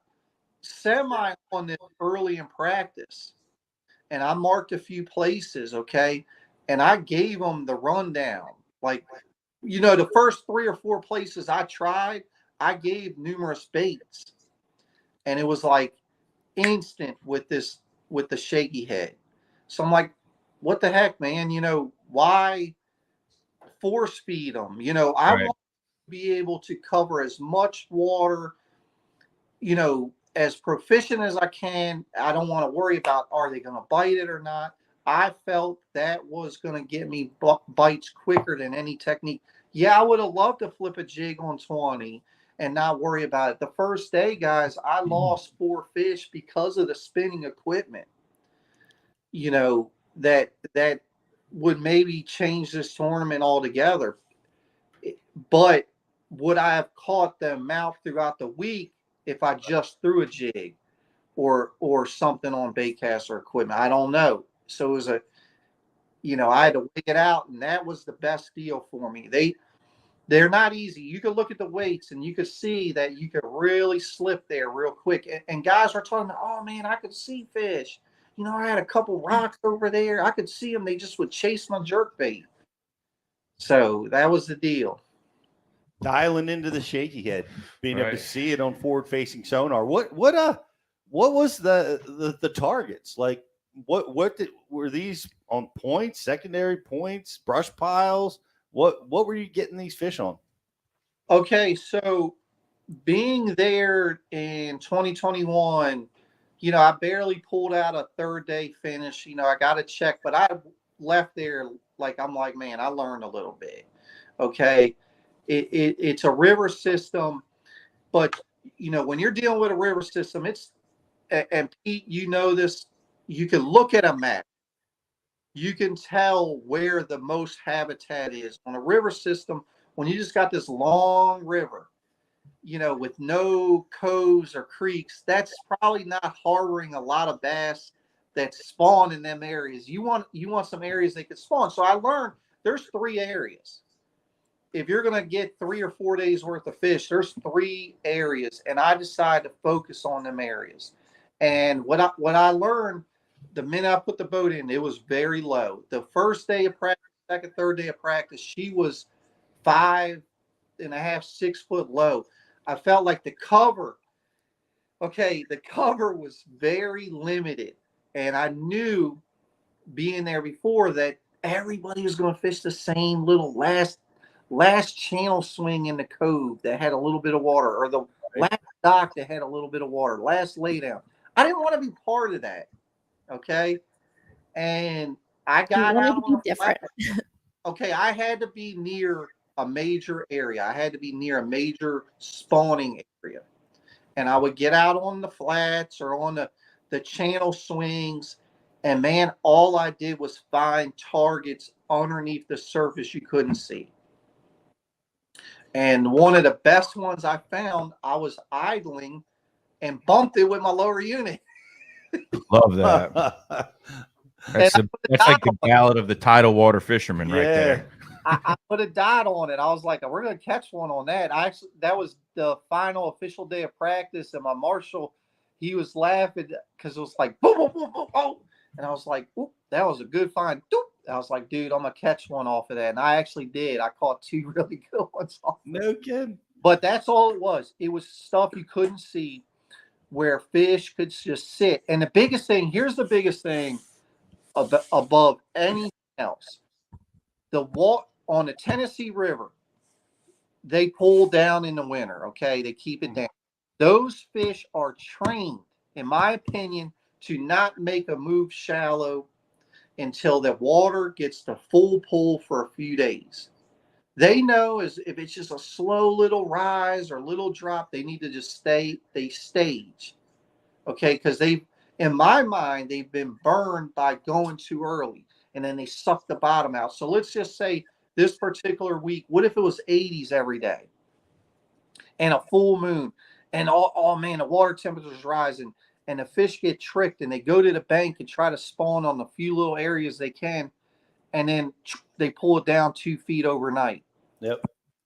semi on this early in practice. And I marked a few places, okay? And I gave them the rundown. Like, you know, the first 3 or 4 places I tried, I gave numerous baits. And it was like instant with the shaky head. So I'm like, what the heck, man? You know, why force feed them? You know, I want to be able to cover as much water, you know, as proficient as I can. I don't want to worry about, are they going to bite it or not? I felt that was going to get me bites quicker than any technique. Yeah, I would have loved to flip a jig on 20 and not worry about it. The first day, guys, I lost 4 fish because of the spinning equipment, you know, that would maybe change this tournament altogether. But would I have caught the amount throughout the week if I just threw a jig or something on baitcaster equipment? I don't know. So it was I had to weigh it out, and that was the best deal for me. They're not easy. You could look at the weights and you could see that you could really slip there real quick. And guys are talking about, oh man, I could see fish. You know, I had a couple rocks over there. I could see them. They just would chase my jerk bait. So that was the deal. Dialing into the shaky head, being able to see it on forward-facing sonar. What was the targets? Like, were these on points, secondary points, brush piles? What were you getting these fish on? Okay, so being there in 2021, you know, I barely pulled out a third day finish. You know, I got to check, but I left there like, I'm like, man, I learned a little bit. Okay. It's a river system, but you know, when you're dealing with a river system, and Pete, you know this, you can look at a map. You can tell where the most habitat is on a river system. When you just got this long river, you know, with no coves or creeks, that's probably not harboring a lot of bass that spawn in them areas. You want some areas they could spawn. So I learned there's 3 areas. If you're going to get 3 or 4 days worth of fish, there's 3 areas, and I decided to focus on them areas. And what I learned the minute I put the boat in, it was very low. The first day of practice, second, third day of practice, she was 5.5, 6 foot low. I felt like the cover was very limited, and I knew being there before that everybody was going to fish the same little last channel swing in the cove that had a little bit of water, or the last dock that had a little bit of water, last laydown. I didn't want to be part of that. Okay. And I got out to be different. Okay. I had to be near a major area. I had to be near a major spawning area. And I would get out on the flats or on the channel swings. And man, all I did was find targets underneath the surface you couldn't see. And one of the best ones I found, I was idling and bumped it with my lower unit. Love that. That's like the ballad of the tidal water fisherman right there. I put a dot on it. I was like, we're going to catch one on that. That was the final official day of practice. And my marshal, he was laughing because it was like, boom, boom, boom, boom, boom. And I was like, oop, that was a good find. Doop. I was like, dude, I'm going to catch one off of that. And I actually did. I caught 2 really good ones off. No kidding. But that's all it was. It was stuff you couldn't see. where fish could just sit. And the biggest thing, here's the biggest thing above anything else. The walk on the Tennessee River, they pull down in the winter, okay? They keep it down. Those fish are trained, in my opinion, to not make a move shallow until the water gets to full pull for a few days. They know if it's just a slow little rise or little drop, they need to just they stage, okay? Because in my mind, they've been burned by going too early, and then they suck the bottom out. So let's just say this particular week, what if it was 80s every day and a full moon, and oh man, the water temperature is rising, and the fish get tricked, and they go to the bank and try to spawn on the few little areas they can, and then they pull it down 2 feet overnight. Yep.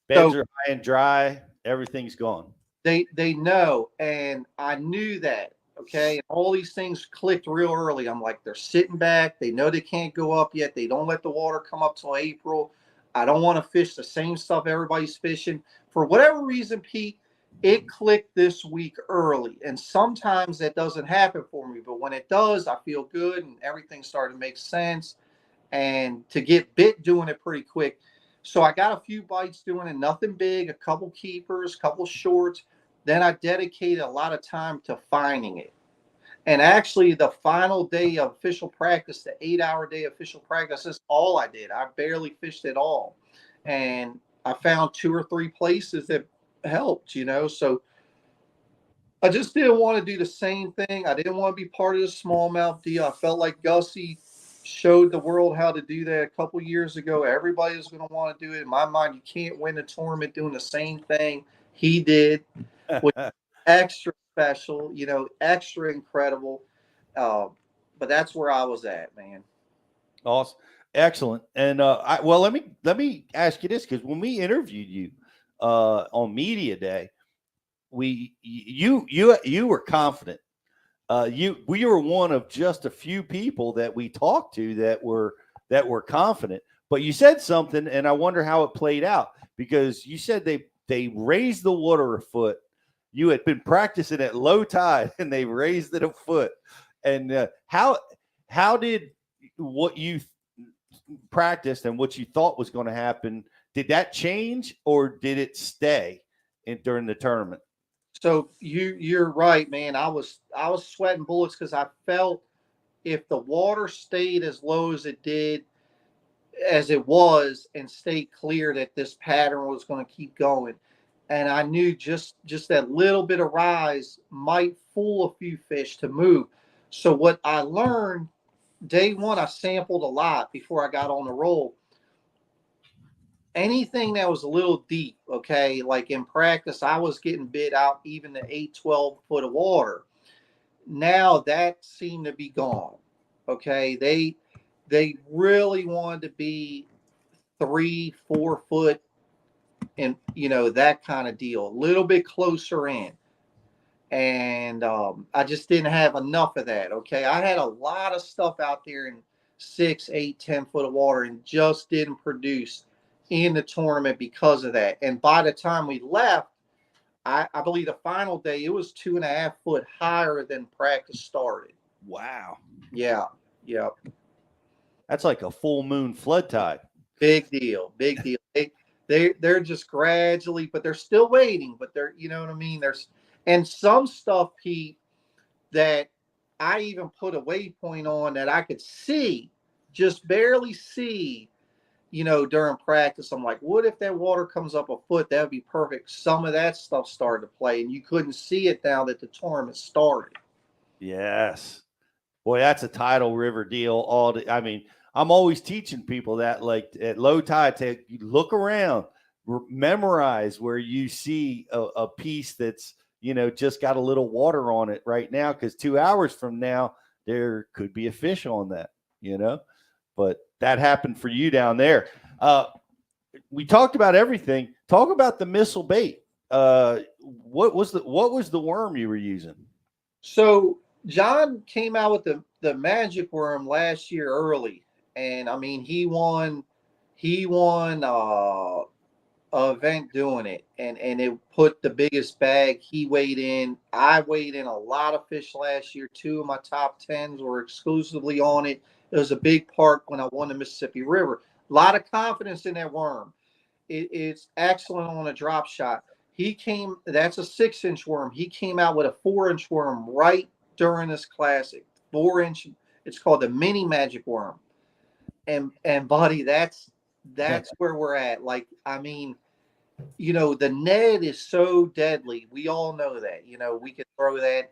Beds are high and dry. Everything's gone. They know, and I knew that. Okay, and all these things clicked real early. I'm like, they're sitting back. They know they can't go up yet. They don't let the water come up till April. I don't want to fish the same stuff everybody's fishing. For whatever reason, Pete, it clicked this week early. And sometimes that doesn't happen for me. But when it does, I feel good and everything started to make sense. And to get bit doing it pretty quick. So I got a few bites doing it, nothing big, a couple keepers, couple shorts. Then I dedicated a lot of time to finding it. And actually, the final day of official practice, the 8-hour day of official practice, is all I did. I barely fished at all. And I found 2 or 3 places that helped, So I just didn't want to do the same thing. I didn't want to be part of the smallmouth deal. I felt like Gussie showed the world how to do that a couple years ago. Everybody was going to want to do it. In my mind, you can't win a tournament doing the same thing he did. Extra special, extra incredible. But that's where I was at, man. Awesome. Excellent. And let me ask you this, because when we interviewed you on media day, you were confident. We were one of just a few people that we talked to that were confident. But you said something, and I wonder how it played out, because you said they raised the water a foot. You had been practicing at low tide, and they raised it a foot. And how did what you practiced and what you thought was going to happen, did that change, or did it stay during the tournament? So you're right, man. I was sweating bullets because I felt if the water stayed as low as it was and stayed clear, that this pattern was going to keep going. And I knew just that little bit of rise might fool a few fish to move. So what I learned, day one, I sampled a lot before I got on the roll. Anything that was a little deep, okay, like in practice, I was getting bit out even the 8-12 foot of water. Now that seemed to be gone, okay? They really wanted to be 3-4 foot and, that kind of deal, a little bit closer in. And I just didn't have enough of that, okay? I had a lot of stuff out there in 6, 8, 10 foot of water and just didn't produce in the tournament because of that. And by the time we left, I believe the final day, it was 2.5 foot higher than practice started. Wow. Yeah. Yep. That's like a full moon flood tide. Big deal. Big deal. They're just gradually, but they're still waiting. But they're, you know what I mean? And some stuff, Pete, that I even put a waypoint on that I could see, just barely see, during practice. I'm like, what if that water comes up a foot? That would be perfect. Some of that stuff started to play, and you couldn't see it now that the tournament started. Yes. Boy, that's a tidal river deal. I'm always teaching people that, like at low tide, to look around, memorize where you see a piece that's, just got a little water on it right now, because 2 hours from now, there could be a fish on that, but that happened for you down there. We talked about everything. Talk about the missile bait. What was the worm you were using? So John came out with the magic worm last year early. And I mean, he won a event doing it, and it put the biggest bag. He weighed in. I weighed in a lot of fish last year. 2 of my top 10s were exclusively on it. It was a big part when I won the Mississippi River. A lot of confidence in that worm. It's excellent on a drop shot. That's a 6-inch worm. He came out with a 4-inch worm right during this classic. 4-inch. It's called the mini magic worm. And buddy, that's where we're at. Like, I mean, you know, the Ned is so deadly. We all know that. You know, we can throw that,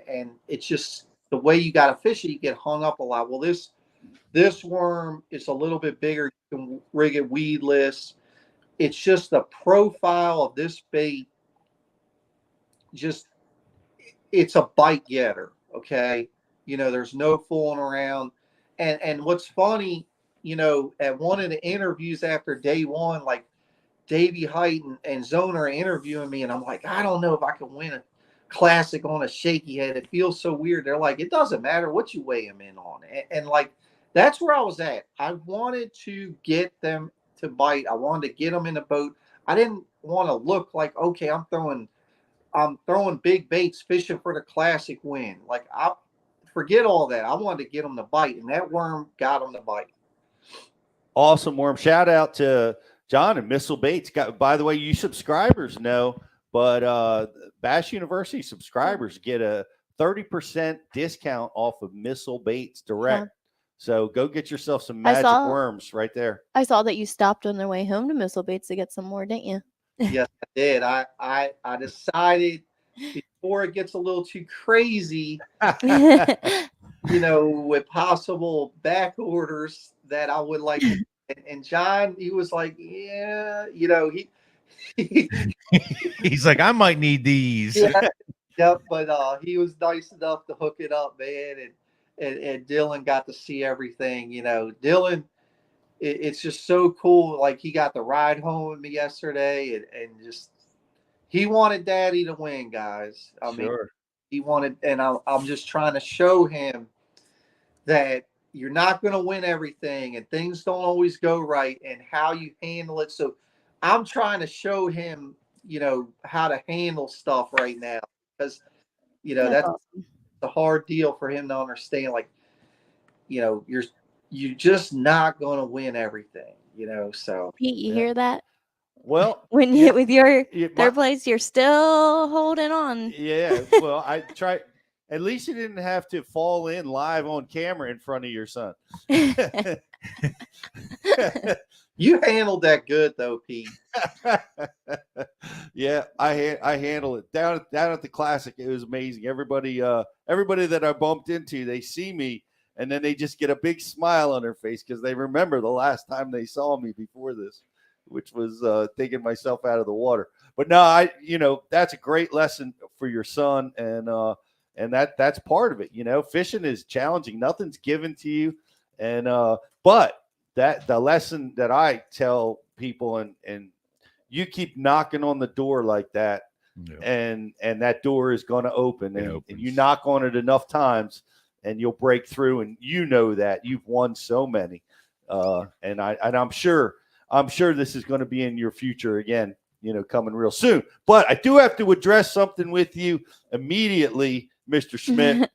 and it's just the way you got to fish it. You get hung up a lot. Well, this worm is a little bit bigger. You can rig it weedless. It's just the profile of this bait. Just, it's a bite getter. Okay, you know, there's no fooling around. And what's funny, you know, at one of the interviews after day one, like Davey Height and Zona are interviewing me, and I'm like, I don't know if I can win a classic on a shaky head. It feels so weird. They're like, it doesn't matter what you weigh them in on. And like, that's where I was at. I wanted to get them to bite. I wanted to get them in the boat. I didn't want to look like, okay, I'm throwing big baits, fishing for the classic win. Like, I forget all that. I wanted to get them to bite, and that worm got them to bite. Awesome worm. Shout out to John and Missile Baits. By the way, you subscribers know, but Bass University subscribers get a 30% discount off of Missile Baits direct. Yeah. So go get yourself some magic worms right there. I saw that you stopped on the way home to Missile Baits to get some more, didn't you? Yes, I did. I decided before it gets a little too crazy, you know, with possible back orders, that I would like. And John, he was like, yeah, you know, he's like, I might need these. Yeah, but he was nice enough to hook it up, man. And Dylan got to see everything. You know, Dylan, it's just so cool. Like, he got the ride home with me yesterday, and just, he wanted Daddy to win, guys. I mean, he wanted, and I'm just trying to show him that you're not going to win everything, and things don't always go right, and how you handle it. So I'm trying to show him, you know, how to handle stuff right now, because, you know, that's awesome. A hard deal for him to understand. Like, you know, you're just not going to win everything, you know. So Pete, you hear that? Well, when you with your third place, you're still holding on. Yeah. Well, I try. At least you didn't have to fall in live on camera in front of your son. You handled that good, though, Pete. Yeah, I handled it down at the Classic. It was amazing. Everybody that I bumped into, they see me, and then they just get a big smile on their face because they remember the last time they saw me before this, which was taking myself out of the water. But no, that's a great lesson for your son, and that's part of it. You know, fishing is challenging. Nothing's given to you, and but that the lesson that I tell people, and you keep knocking on the door like that, and that door is going to open, and you knock on it enough times, and you'll break through. And you know that you've won so many, and I'm sure this is going to be in your future again. You know, coming real soon. But I do have to address something with you immediately, Mr. Schmidt.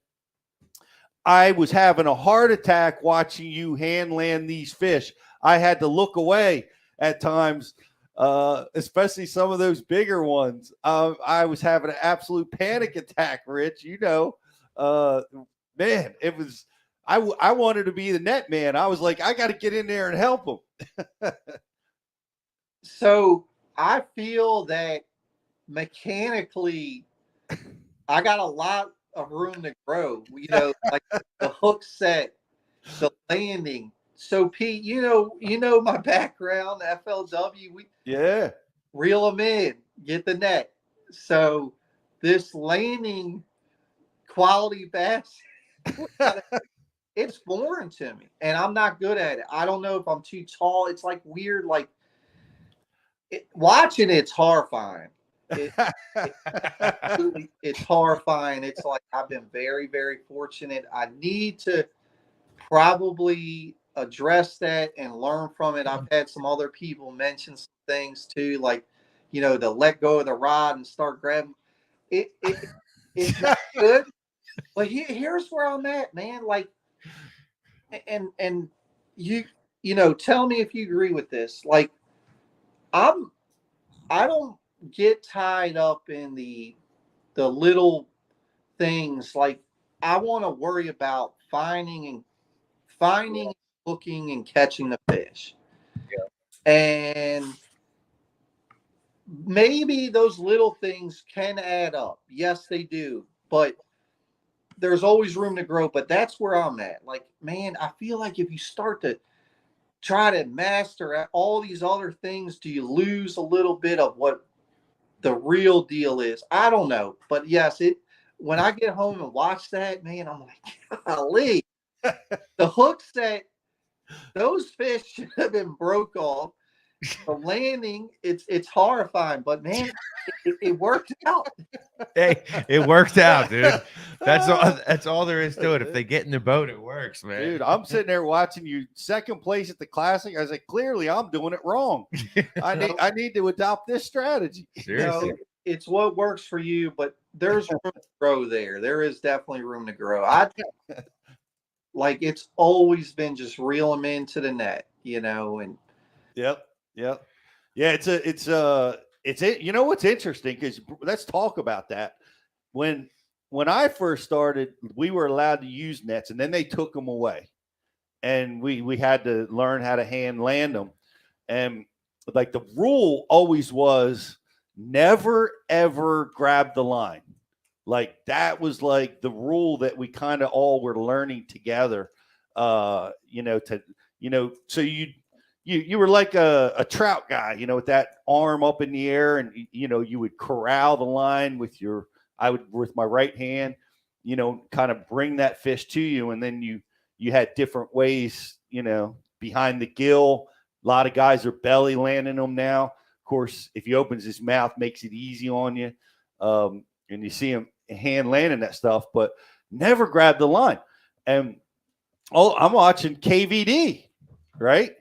I was having a heart attack watching you hand land these fish. I had to look away at times, especially some of those bigger ones. I was having an absolute panic attack, Rich. You know, man, it was. I wanted to be the net man. I was like, I got to get in there and help him. So I feel that mechanically, I got a lot of room to grow, you know, like the hook set, the landing. So Pete, you know my background, FLW, reel them in, get the net. So this landing quality bass, it's foreign to me, and I'm not good at it. I don't know if I'm too tall. It's like weird, like watching it's horrifying. It's horrifying. It's like, I've been very, very fortunate. I need to probably address that and learn from it. I've had some other people mention some things too, like, you know, to let go of the rod and start grabbing. It's not good. But here's where I'm at, man. Like, and you know, tell me if you agree with this. Like, I don't get tied up in the little things. Like, I want to worry about finding, hooking, and catching the fish. Yeah. And maybe those little things can add up. Yes, they do. But there's always room to grow. But that's where I'm at. Like, man, I feel like if you start to try to master all these other things, do you lose a little bit of what the real deal is? I don't know. But yes, when I get home and watch that, man, I'm like, golly, the hooks that those fish should have been broke off. The landing, it's horrifying, but man, it worked out. Hey, it worked out, dude. That's all there is to it. If they get in the boat, it works, man. Dude, I'm sitting there watching you second place at the Classic. I was like, clearly I'm doing it wrong. I need to adopt this strategy. Seriously. You know, it's what works for you, but there's room to grow there. There is definitely room to grow. Like, it's always been just reel them into the net, you know, and Yep. Yeah. You know what's interesting, because let's talk about that. When I first started, we were allowed to use nets, and then they took them away, and we had to learn how to hand land them. And like, the rule always was never ever grab the line. Like, that was like the rule that we kind of all were learning together. So you were like a trout guy, you know, with that arm up in the air, and, you know, you would corral the line with my right hand, you know, kind of bring that fish to you. And then you had different ways, you know, behind the gill. A lot of guys are belly landing them now. Of course, if he opens his mouth, makes it easy on you. And you see him hand landing that stuff, but never grab the line. And I'm watching KVD, right?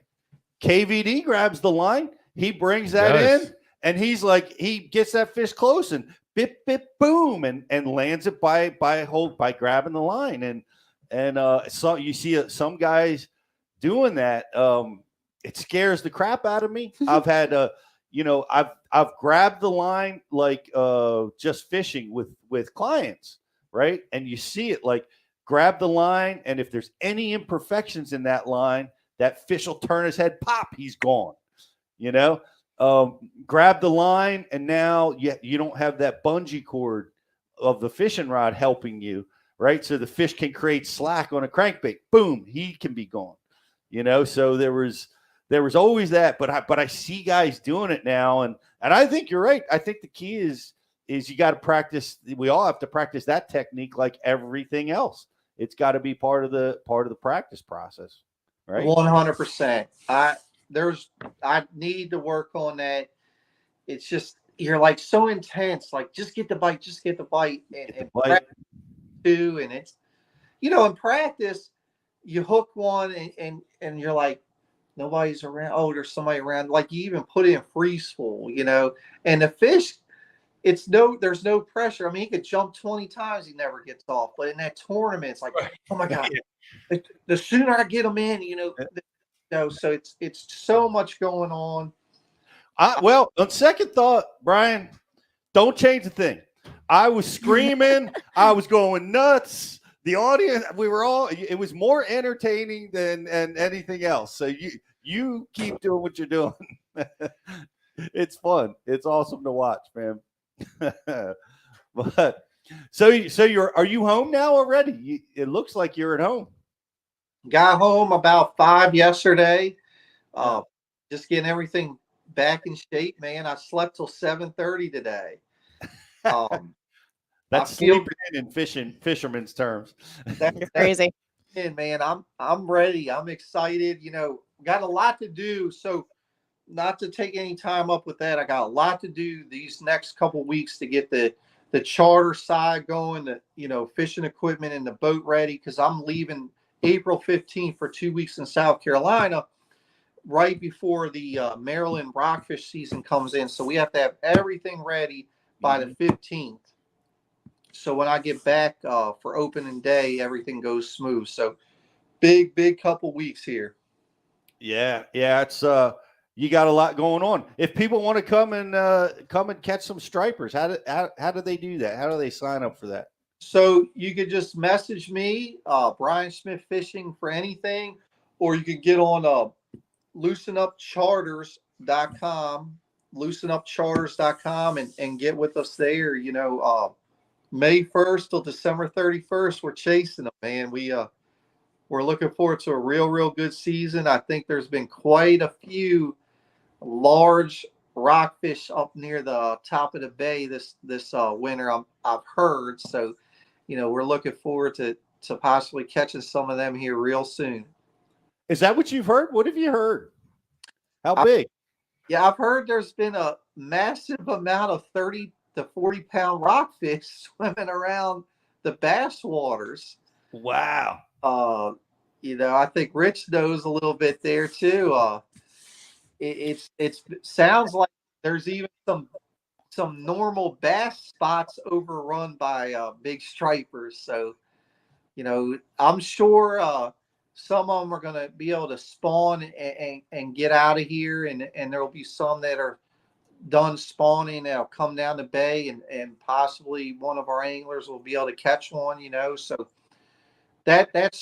KVD grabs the line. He brings that in, and he's like, he gets that fish close and bip, bip, boom, and lands it by grabbing the line. And so you see some guys doing that. It scares the crap out of me. I've had I've grabbed the line, like just fishing with clients, right? And you see it, like, grab the line, and if there's any imperfections in that line, that fish will turn his head, pop, he's gone. You know, grab the line, and now you don't have that bungee cord of the fishing rod helping you, right? So the fish can create slack on a crankbait. Boom, he can be gone. You know, so there was always that, but I see guys doing it now, and I think you're right. I think the key is you got to practice. We all have to practice that technique like everything else. It's got to be part of the practice process. Right. 100%. I need to work on that. It's just, you're like so intense, like, just get the bite, and too. And it's, you know, in practice, you hook one and you're like, nobody's around. Oh, there's somebody around. Like, you even put in freeze full, you know, and the fish, there's no pressure. I mean, he could jump 20 times, he never gets off. But in that tournament, it's like, oh my God. Yeah. The sooner I get them in, you know, so it's so much going on. Well, on second thought, Brian, don't change a thing. I was screaming. I was going nuts. The audience, it was more entertaining than anything else. So you keep doing what you're doing. It's fun. It's awesome to watch, man. But so are you home now already? It looks like you're at home. Got home about 5 yesterday. Just getting everything back in shape, man. I slept till 7:30 today. That's sleeping in fisherman's terms. That's crazy. Man, I'm ready. I'm excited. You know, got a lot to do. So, not to take any time up with that, I got a lot to do these next couple weeks to get the charter side going, the, you know, fishing equipment and the boat ready, because I'm leaving April 15th for 2 weeks in South Carolina, right before the Maryland rockfish season comes in. So we have to have everything ready by the 15th. So when I get back for opening day, everything goes smooth. So big couple weeks here. Yeah. It's you got a lot going on. If people want to come and catch some stripers, how do they do that? How do they sign up for that? So you could just message me, Bryan Schmitt Fishing, for anything, or you could get on loosenupcharters.com and get with us there. You know, May 1st till December 31st, we're chasing them, man. We're looking forward to a real good season. I think there's been quite a few large rockfish up near the top of the bay this winter. I've heard. So, you know, we're looking forward to possibly catching some of them here real soon. Is that what you've heard? What have you heard? How big? Yeah, I've heard there's been a massive amount of 30 to 40 pound rockfish swimming around the bass waters. Wow. You know, I think Rich knows a little bit there too. It sounds like there's even some normal bass spots overrun by big stripers. So, you know, I'm sure some of them are going to be able to spawn and get out of here, and there'll be some that are done spawning that'll come down the bay, and possibly one of our anglers will be able to catch one. You know, so that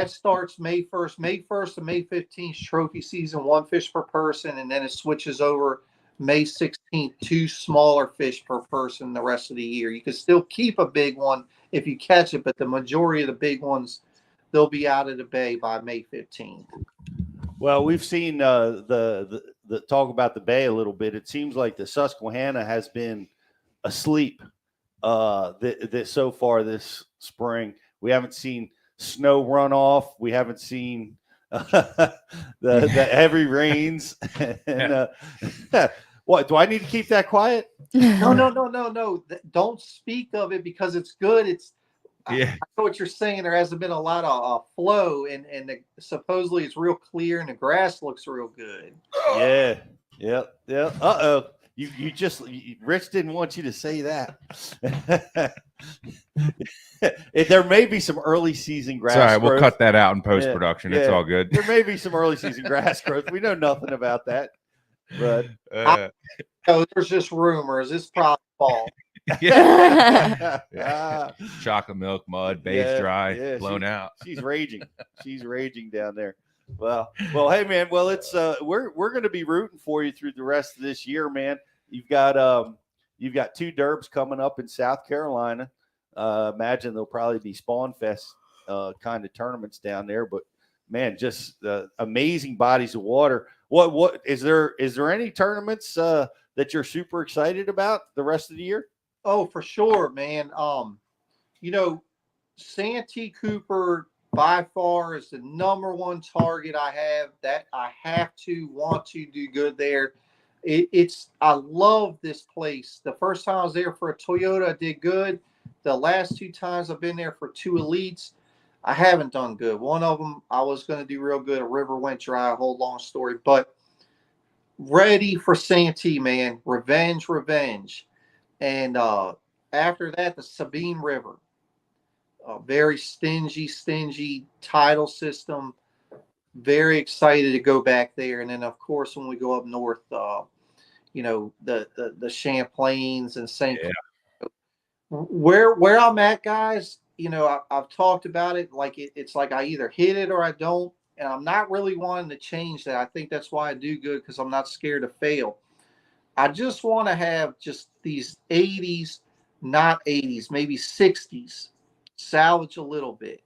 starts May 1st. May 1st to May 15th, trophy season, 1 fish per person, and then it switches over May 16th, 2 smaller fish per person the rest of the year. You can still keep a big one if you catch it, but the majority of the big ones, they'll be out of the bay by May 15th. Well, we've seen the talk about the bay a little bit. It seems like the Susquehanna has been asleep so far this spring. We haven't seen snow runoff. We haven't seen the heavy rains. And, what, do I need to keep that quiet? No. Don't speak of it because it's good. Yeah. I know what you're saying. There hasn't been a lot of flow, and supposedly it's real clear and the grass looks real good. Yeah. Uh-oh. Rich didn't want you to say that. There may be some early season grass. Sorry, growth. we'll cut that out in post-production. It's all good. There may be some early season grass growth. We know nothing about that. But there's just rumors. It's probably fall. Chocolate milk, mud, base dry, blown out. She's raging. She's raging down there. Well, hey man. Well, it's we're going to be rooting for you through the rest of this year, man. You've got 2 derbs coming up in South Carolina. Imagine there'll probably be Spawn Fest kind of tournaments down there, but man, just amazing bodies of water. What is there any tournaments that you're super excited about the rest of the year? Oh, for sure, man. You know, Santee Cooper by far is the #1 target I have. That I want to do good there. I love this place. The first time I was there for a Toyota, I did good. The last 2 times I've been there for 2 elites, I haven't done good. One of them I was going to do real good. A river went dry, a whole long story. But ready for Santee, man. Revenge. And after that, the Sabine River. A very stingy tidal system. Very excited to go back there. And then, of course, when we go up north, you know, the Champlains and St. Where I'm at, guys, you know, I've talked about it. Like it's like I either hit it or I don't. And I'm not really wanting to change that. I think that's why I do good, because I'm not scared to fail. I just want to have just these 80s, not 80s, maybe 60s, salvage a little bit,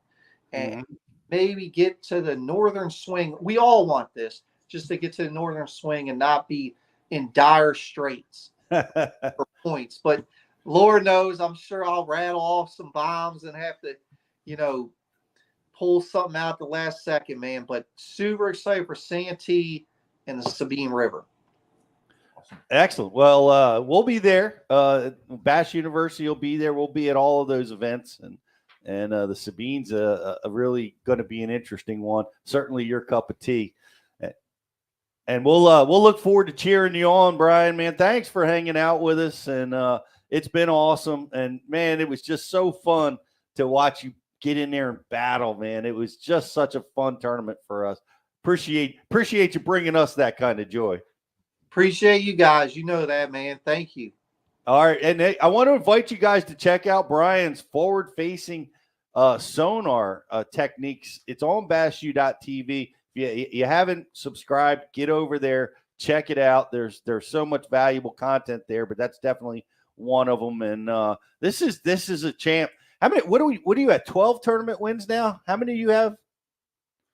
and maybe get to the northern swing. We all want this, just to get to the northern swing and not be in dire straits for points. But Lord knows, I'm sure I'll rattle off some bombs and have to, you know, pull something out the last second, man. But super excited for Santee and the Sabine River. Excellent. Well, we'll be there. Bass University will be there. We'll be at all of those events, and And the Sabine's a really going to be an interesting one. Certainly your cup of tea. And we'll look forward to cheering you on, Bryan, man. Thanks for hanging out with us. And it's been awesome. And, man, it was just so fun to watch you get in there and battle, man. It was just such a fun tournament for us. Appreciate you bringing us that kind of joy. Appreciate you guys. You know that, man. Thank you. All right. And I want to invite you guys to check out Bryan's forward-facing sonar techniques. It's on bassu.tv. If you haven't subscribed, get over there, check it out. There's so much valuable content there, but that's definitely one of them. And this is a champ. How many? What do you have? 12 tournament wins now? How many do you have?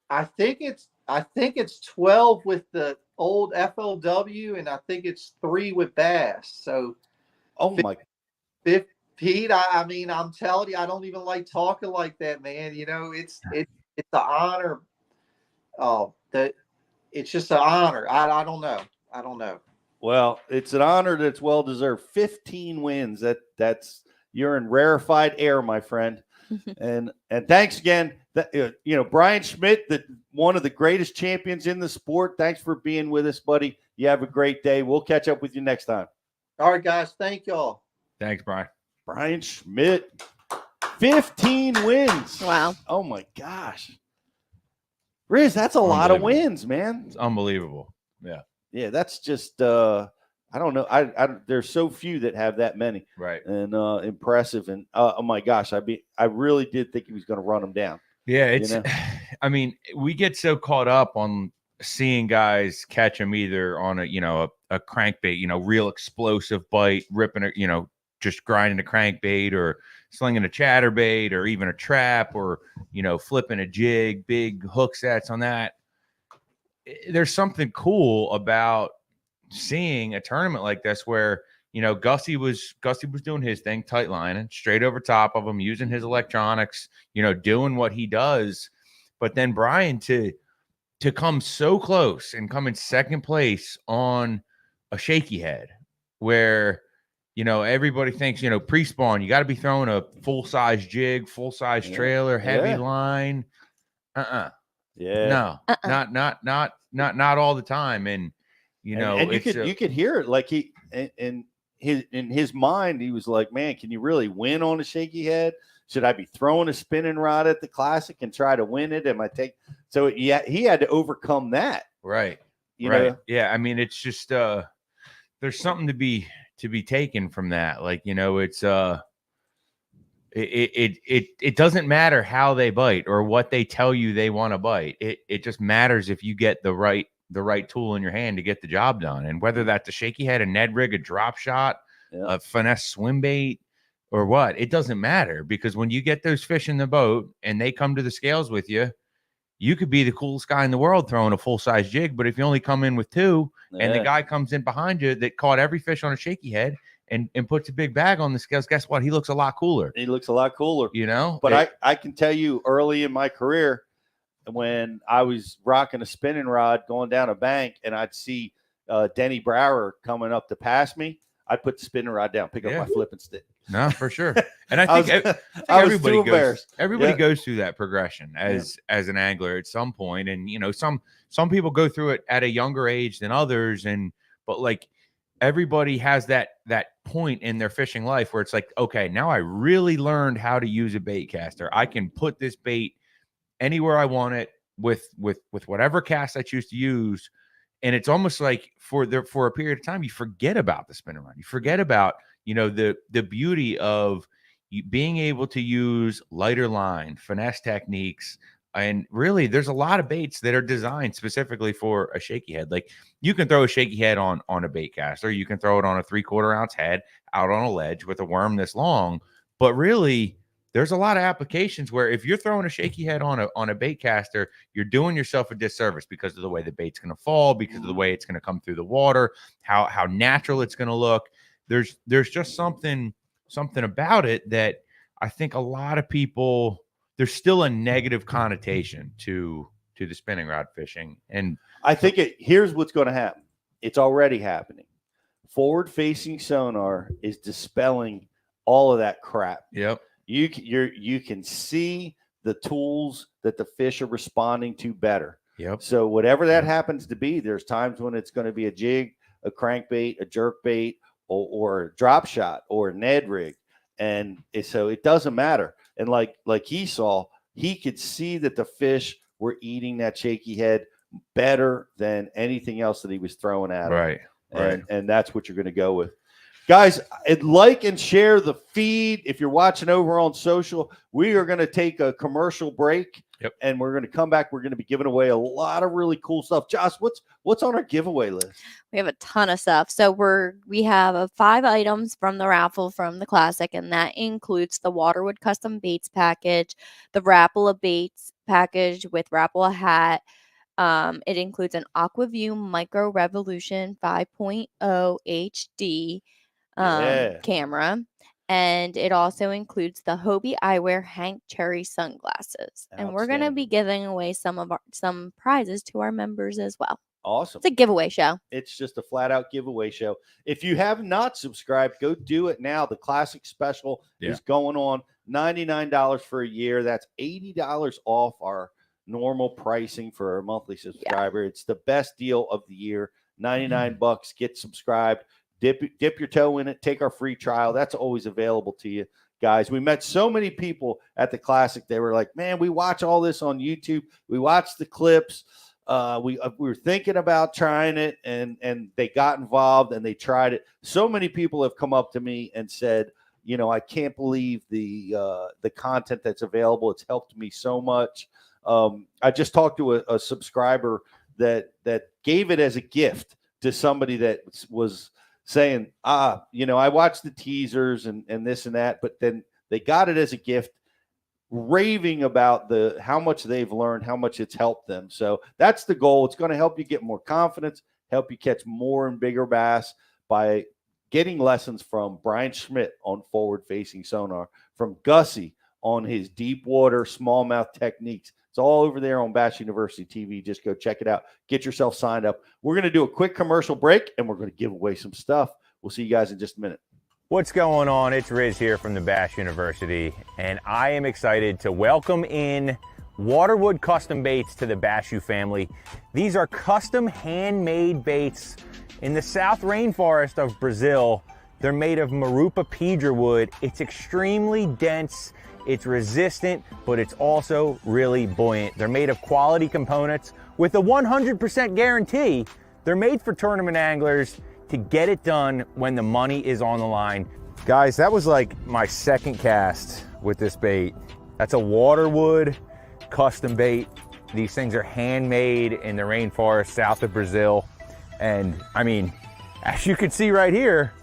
I think it's 12 with the old FLW, and I think it's 3 with Bass. So, oh my, Pete. I mean, I'm telling you, I don't even like talking like that, man. You know, it's an honor. It's just an honor. I don't know. Well, it's an honor that's well deserved. 15 wins. That's you're in rarefied air, my friend. and thanks again. Bryan Schmitt, one of the greatest champions in the sport. Thanks for being with us, buddy. You have a great day. We'll catch up with you next time. All right, guys. Thank y'all. Thanks, Bryan. Bryan Schmitt, 15 wins. Wow. Oh my gosh. Riz, that's a lot of wins, man. It's unbelievable. Yeah. Yeah, that's just I don't know. I there's so few that have that many. Right. And impressive. And oh my gosh, I really did think he was going to run them down. Yeah, it's I mean, we get so caught up on seeing guys catch them either on a crankbait, real explosive bite, ripping it, just grinding a crankbait or slinging a chatterbait or even a trap or, flipping a jig, big hook sets on that. There's something cool about seeing a tournament like this where, Gussie was doing his thing, tight lining straight over top of him, using his electronics, doing what he does. But then Bryan to come so close and come in second place on a shaky head where, everybody thinks, pre-spawn, you got to be throwing a full-size jig, full-size trailer, heavy line. Yeah. No, not all the time. And, and you could hear it like in his mind, he was like, man, can you really win on a shaky head? Should I be throwing a spinning rod at the Classic and try to win it? So yeah, he had to overcome that. Right. You right. know? Yeah. I mean, it's just, there's something to be taken from that. Like, it's, it doesn't matter how they bite or what they tell you they want to bite. It just matters if you get the right tool in your hand to get the job done. And whether that's a shaky head, a Ned rig, a drop shot, a finesse swim bait, or what, it doesn't matter, because when you get those fish in the boat and they come to the scales with you, you could be the coolest guy in the world throwing a full-size jig, but if you only come in with 2 and the guy comes in behind you that caught every fish on a shaky head and puts a big bag on the scales, guess what? He looks a lot cooler. He looks a lot cooler. But I can tell you early in my career when I was rocking a spinning rod going down a bank and I'd see Denny Brower coming up to pass me, I'd put the spinning rod down, pick up my flipping stick. No, for sure. And I think everybody goes through that progression as an angler at some point. And, some people go through it at a younger age than others. But like everybody has that point in their fishing life where it's like, okay, now I really learned how to use a bait caster. I can put this bait anywhere I want it with whatever cast I choose to use. And it's almost like for a period of time, you forget about the spinning rod. You forget about, the beauty of being able to use lighter line, finesse techniques. And really, there's a lot of baits that are designed specifically for a shaky head. Like you can throw a shaky head on a bait caster. You can throw it on a 3/4 ounce head out on a ledge with a worm this long. But really, there's a lot of applications where if you're throwing a shaky head on a bait caster, you're doing yourself a disservice because of the way the bait's going to fall, because of the way it's going to come through the water, how natural it's going to look. There's just something about it that I think a lot of people, there's still a negative connotation to the spinning rod fishing. And I think here's what's going to happen. It's already happening. Forward-facing sonar is dispelling all of that crap. Yep. you can see the tools that the fish are responding to better. Yep. So whatever that happens to be, there's times when it's going to be a jig, a crankbait, a jerkbait, or a drop shot, or a Ned rig. And so it doesn't matter. And like he saw, he could see that the fish were eating that shaky head better than anything else that he was throwing at him. Right. And that's what you're going to go with. Guys, like and share the feed. If you're watching over on social, we are going to take a commercial break. Yep. And we're going to come back. We're going to be giving away a lot of really cool stuff. Josh, what's on our giveaway list? We have a ton of stuff. So we have 5 items from the raffle from the Classic, and that includes the Waterwood Custom Baits package, the Rapala Baits package with Rapala hat. It includes an AquaView Micro Revolution 5.0 HD camera. And it also includes the Hobie Eyewear Hank Cherry sunglasses. And we're going to be giving away some prizes to our members as well. Awesome. It's a giveaway show. It's just a flat out giveaway show. If you have not subscribed, go do it now. The Classic Special is going on, $99 for a year. That's $80 off our normal pricing for a monthly subscriber. It's the best deal of the year. $99. Get subscribed. Dip your toe in it. Take our free trial. That's always available to you, guys. We met so many people at the Classic. They were like, man, we watch all this on YouTube. We watch the clips. We were thinking about trying it, and they got involved and they tried it. So many people have come up to me and said, I can't believe the content that's available. It's helped me so much. I just talked to a subscriber that gave it as a gift to somebody that was saying, I watched the teasers and this and that, but then they got it as a gift, raving about how much they've learned, how much it's helped them. So that's the goal. It's going to help you get more confidence, help you catch more and bigger bass by getting lessons from Bryan Schmitt on forward-facing sonar, from Gussie on his deep water smallmouth techniques. It's all over there on Bass University TV. Just go check it out. Get yourself signed up. We're going to do a quick commercial break, and we're going to give away some stuff. We'll see you guys in just a minute. What's going on? It's Riz here from the Bass University, and I am excited to welcome in Waterwood Custom Baits to the Bass U family. These are custom handmade baits in the South Rainforest of Brazil. They're made of Marupa pedra wood. It's extremely dense. It's resistant, but it's also really buoyant. They're made of quality components with a 100% guarantee. They're made for tournament anglers to get it done when the money is on the line. Guys, that was like my second cast with this bait. That's a Waterwood custom bait. These things are handmade in the rainforest south of Brazil. And I mean, as you can see right here,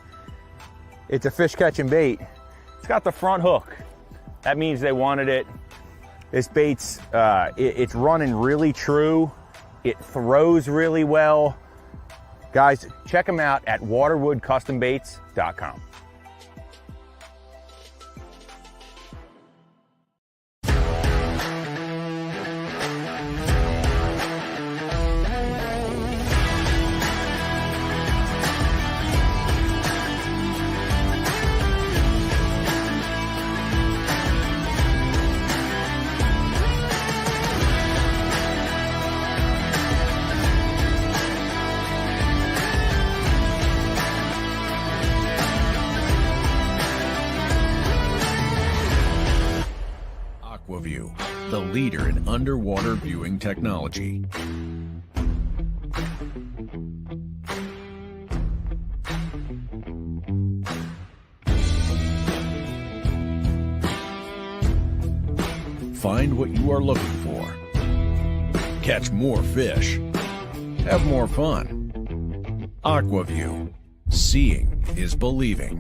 it's a fish catching bait. It's got the front hook. That means they wanted it. This bait's, it's running really true. It throws really well. Guys, check them out at waterwoodcustombaits.com. The leader in underwater viewing technology. Find what you are looking for. Catch more fish. Have more fun. AquaView. Seeing is believing.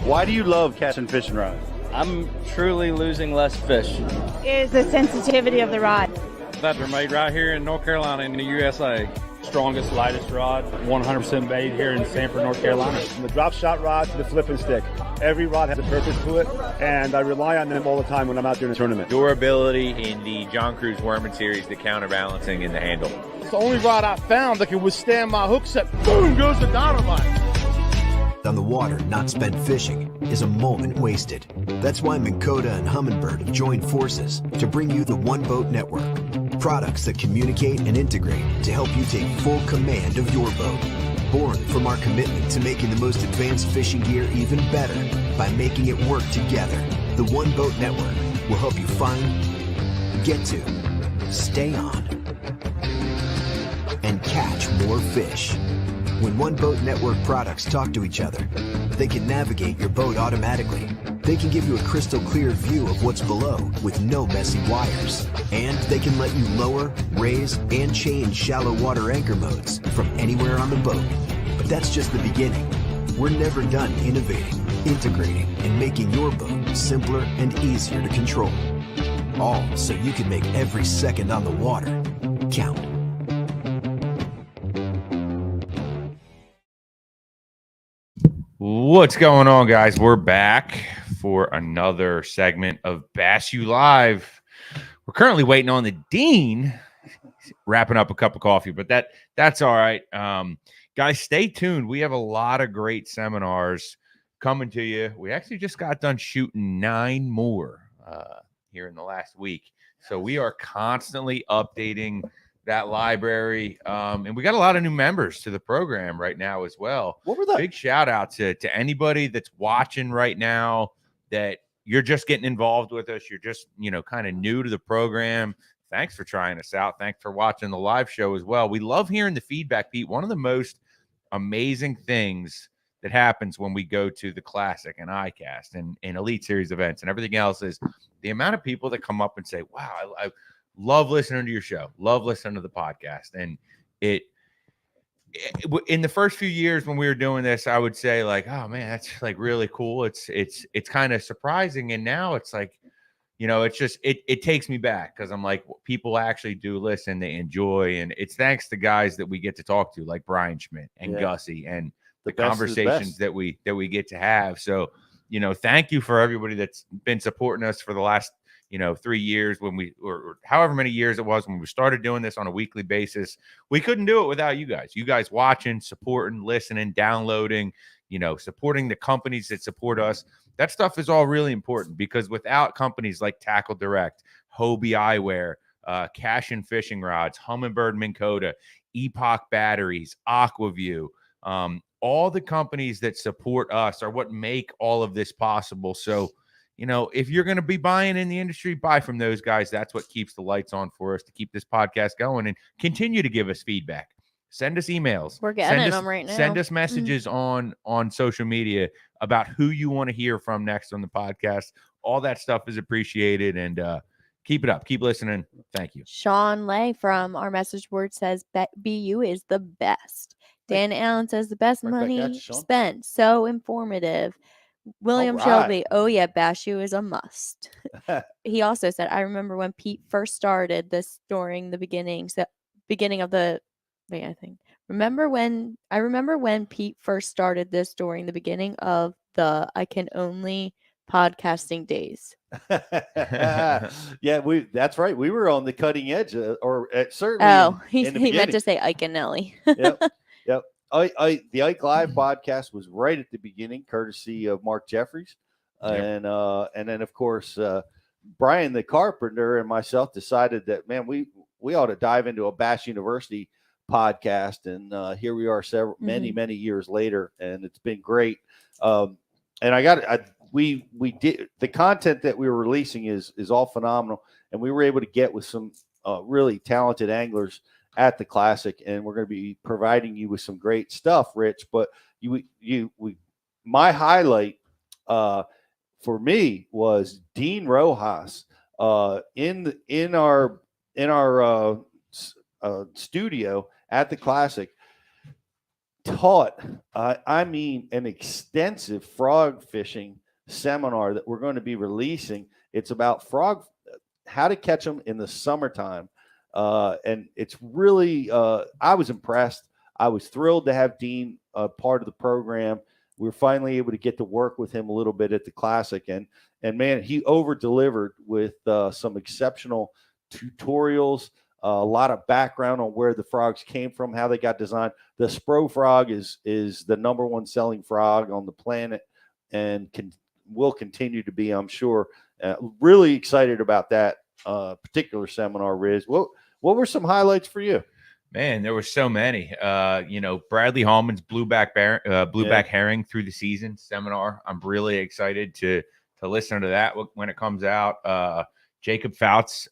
Why do you love catching fishing rods? I'm truly losing less fish. Is the sensitivity of the rod. That they're made right here in North Carolina in the USA. Strongest, lightest rod, 100% made here in Sanford, North Carolina. From the drop shot rod to the flipping stick. Every rod has a purpose to it, and I rely on them all the time when I'm out doing a tournament. Durability in the John Cruz Worming series, the counterbalancing in the handle. It's the only rod I found that can withstand my hook set. Boom, goes the dynamite. on the water not spent fishing is a moment wasted. That's why Minn Kota and Humminbird have joined forces to bring you the One Boat Network. Products that communicate and integrate to help you take full command of your boat. Born from our commitment to making the most advanced fishing gear even better by making it work together. The One Boat Network will help you find, get to, stay on, and catch more fish. When One Boat Network products talk to each other, they can navigate your boat automatically. They can give you a crystal clear view of what's below with no messy wires. And they can let you lower, raise, and change shallow water anchor modes from anywhere on the boat. But that's just the beginning. We're never done innovating, integrating, and making your boat simpler and easier to control. All so you can make every second on the water count. What's going on, guys? We're back for another segment of Bass U Live. We're currently waiting on the Dean wrapping up a cup of coffee, but that's all right. Guys, stay tuned. We have a lot of great seminars coming to you. We actually just got done shooting 9 more here in the last week. So we are constantly updating that library. And we got a lot of new members to the program right now as well. What were the big shout out to anybody that's watching right now that you're just getting involved with us. You're just, kind of new to the program. Thanks for trying us out. Thanks for watching the live show as well. We love hearing the feedback, Pete. One of the most amazing things that happens when we go to the Classic and ICAST and Elite Series events and everything else is the amount of people that come up and say, wow, I love listening to your show. Love listening to the podcast. And it in the first few years when we were doing this, I would say like, oh man, that's like really cool. It's kind of surprising. And now it's like, it's just, it takes me back because I'm like, people actually do listen, they enjoy. And it's thanks to guys that we get to talk to like Bryan Schmitt and Gussie and the conversations that we get to have. So, thank you for everybody that's been supporting us for the last 3 years when or however many years it was when we started doing this on a weekly basis. We couldn't do it without you guys watching, supporting, listening, downloading, supporting the companies that support us. That stuff is all really important because without companies like Tackle Direct, Hobie Eyewear, Cash and Fishing Rods, Humminbird Minn Kota, Epoch Batteries, Aquaview, all the companies that support us are what make all of this possible. So, if you're going to be buying in the industry, buy from those guys. That's what keeps the lights on for us to keep this podcast going and continue to give us feedback. Send us emails. We're getting them right now. Send us messages on social media about who you want to hear from next on the podcast. All that stuff is appreciated, and keep it up. Keep listening. Thank you. Sean Lay from our message board says BU is the best. Dan Allen says the best money spent. So informative. William Shelby, oh yeah, Bashu is a must. He also said, I remember when Pete first started this during the beginning of the remember when Pete first started this during the beginning of the I Can Only podcasting days. Yeah, that's right. We were on the cutting edge or certainly he meant to say Iaconelli. Yep. The Ike Live podcast was right at the beginning, courtesy of Mark Jeffries, and then of course Brian the carpenter and myself decided that we ought to dive into a Bass University podcast, and here we are many years later, and it's been great. And we did the content that we were releasing is all phenomenal, and we were able to get with some really talented anglers at the Classic, and we're going to be providing you with some great stuff, Rich. But my highlight for me was Dean Rojas in our studio at the Classic taught an extensive frog fishing seminar that we're going to be releasing. It's about how to catch them in the summertime. And it's really, I was impressed. I was thrilled to have Dean part of the program. We were finally able to get to work with him a little bit at the Classic, and man, he over delivered with some exceptional tutorials, a lot of background on where the frogs came from, how they got designed. The Spro frog is the #1 selling frog on the planet, and will continue to be, I'm sure. Really excited about that particular seminar, Riz. What were some highlights for you? Man, there were so many. Bradley Hallman's blueback herring through the season seminar. I'm really excited to listen to that when it comes out. Jacob Fouts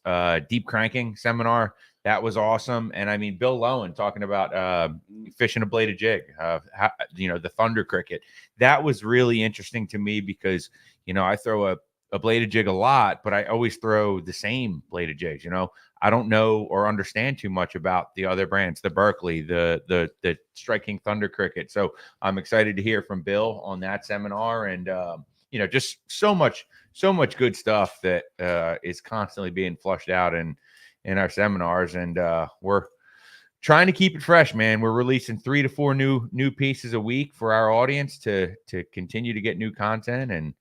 deep cranking seminar, that was awesome. And I mean, Bill Lowen talking about fishing a bladed jig, the thunder cricket. That was really interesting to me because I throw a bladed jig a lot, but I always throw the same bladed jigs. I don't know or understand too much about the other brands, the Berkeley, the Strike King Thunder Cricket. So I'm excited to hear from Bill on that seminar, and just so much good stuff that is constantly being flushed out in our seminars, and we're trying to keep it fresh, man. We're releasing 3 to 4 new pieces a week for our audience to continue to get new content, and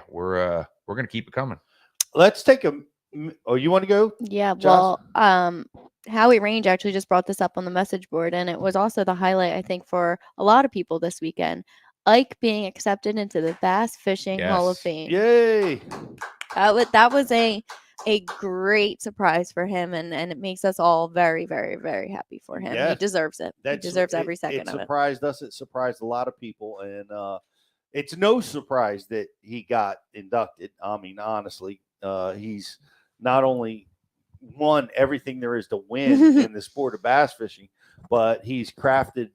we're gonna keep it coming. Let's take a. Oh, you want to go? Yeah, Josh? well, Howie Range actually just brought this up on the message board, and it was also the highlight, I think, for a lot of people this weekend. Ike being accepted into the Bass Fishing Hall of Fame. Yay! That was a great surprise for him, and it makes us all very, very, very happy for him. Yes. He deserves it. He deserves every second of it. It surprised us. It surprised a lot of people, and it's no surprise that he got inducted. I mean, honestly, he's not only won everything there is to win in the sport of bass fishing, but he's crafted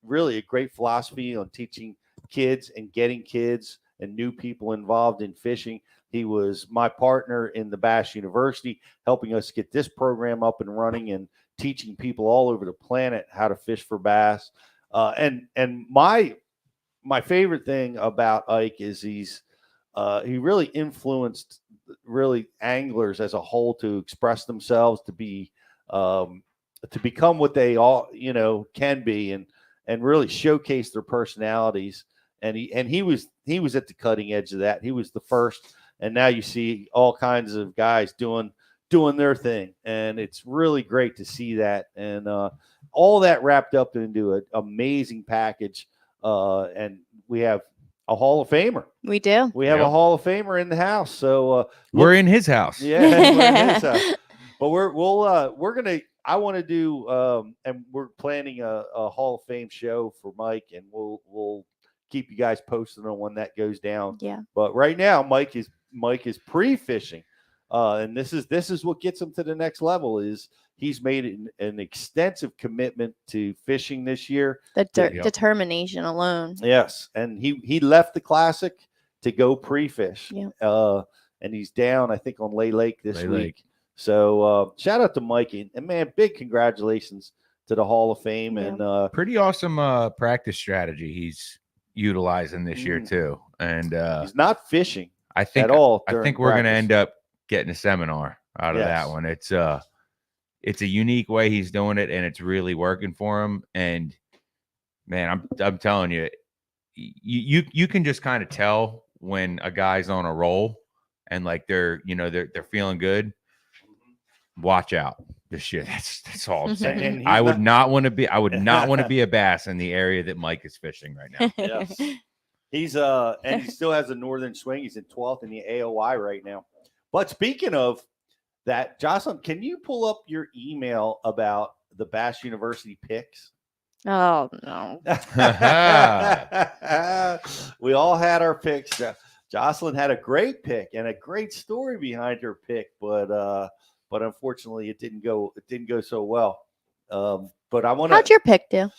really a great philosophy on teaching kids and getting kids and new people involved in fishing. He was my partner in the Bass University, helping us get this program up and running and teaching people all over the planet how to fish for bass. And my favorite thing about Ike is he really influenced really anglers as a whole to express themselves, to become what they all can be, and really showcase their personalities. And he was at the cutting edge of that. He was the first, and now you see all kinds of guys doing their thing, and it's really great to see that, and all that wrapped up into an amazing package. And we have a Hall of Famer. We do. We have a Hall of Famer in the house. So we're in his house. Yeah, we're in his house. But we're gonna. I want to do, and we're planning a Hall of Fame show for Mike, and we'll keep you guys posted on when that goes down. Yeah. But right now, Mike is pre-fishing, and this is what gets him to the next level. Is he's made an extensive commitment to fishing this year. The determination alone. Yes, and he left the Classic to go pre-fish. Yeah. And he's down, I think, on Lay Lake this week. So shout out to Mikey, and man, big congratulations to the Hall of Fame. Yeah. And pretty awesome practice strategy he's utilizing this year too. And he's not fishing at all. I think we're going to end up getting a seminar out of that one. It's a unique way he's doing it, and it's really working for him. And man, I'm telling you, you can just kind of tell when a guy's on a roll and like they're feeling good. Watch out this year. That's all I'm saying. I would not want to be a bass in the area that Mike is fishing right now. Yes. He's and he still has a northern swing. He's in 12th in the AOI right now. But speaking of that, Jocelyn, can you pull up your email about the Bass University picks? Oh no. We all had our picks. Jocelyn had a great pick and a great story behind her pick, but unfortunately it didn't go so well. But I want to. How'd your pick do?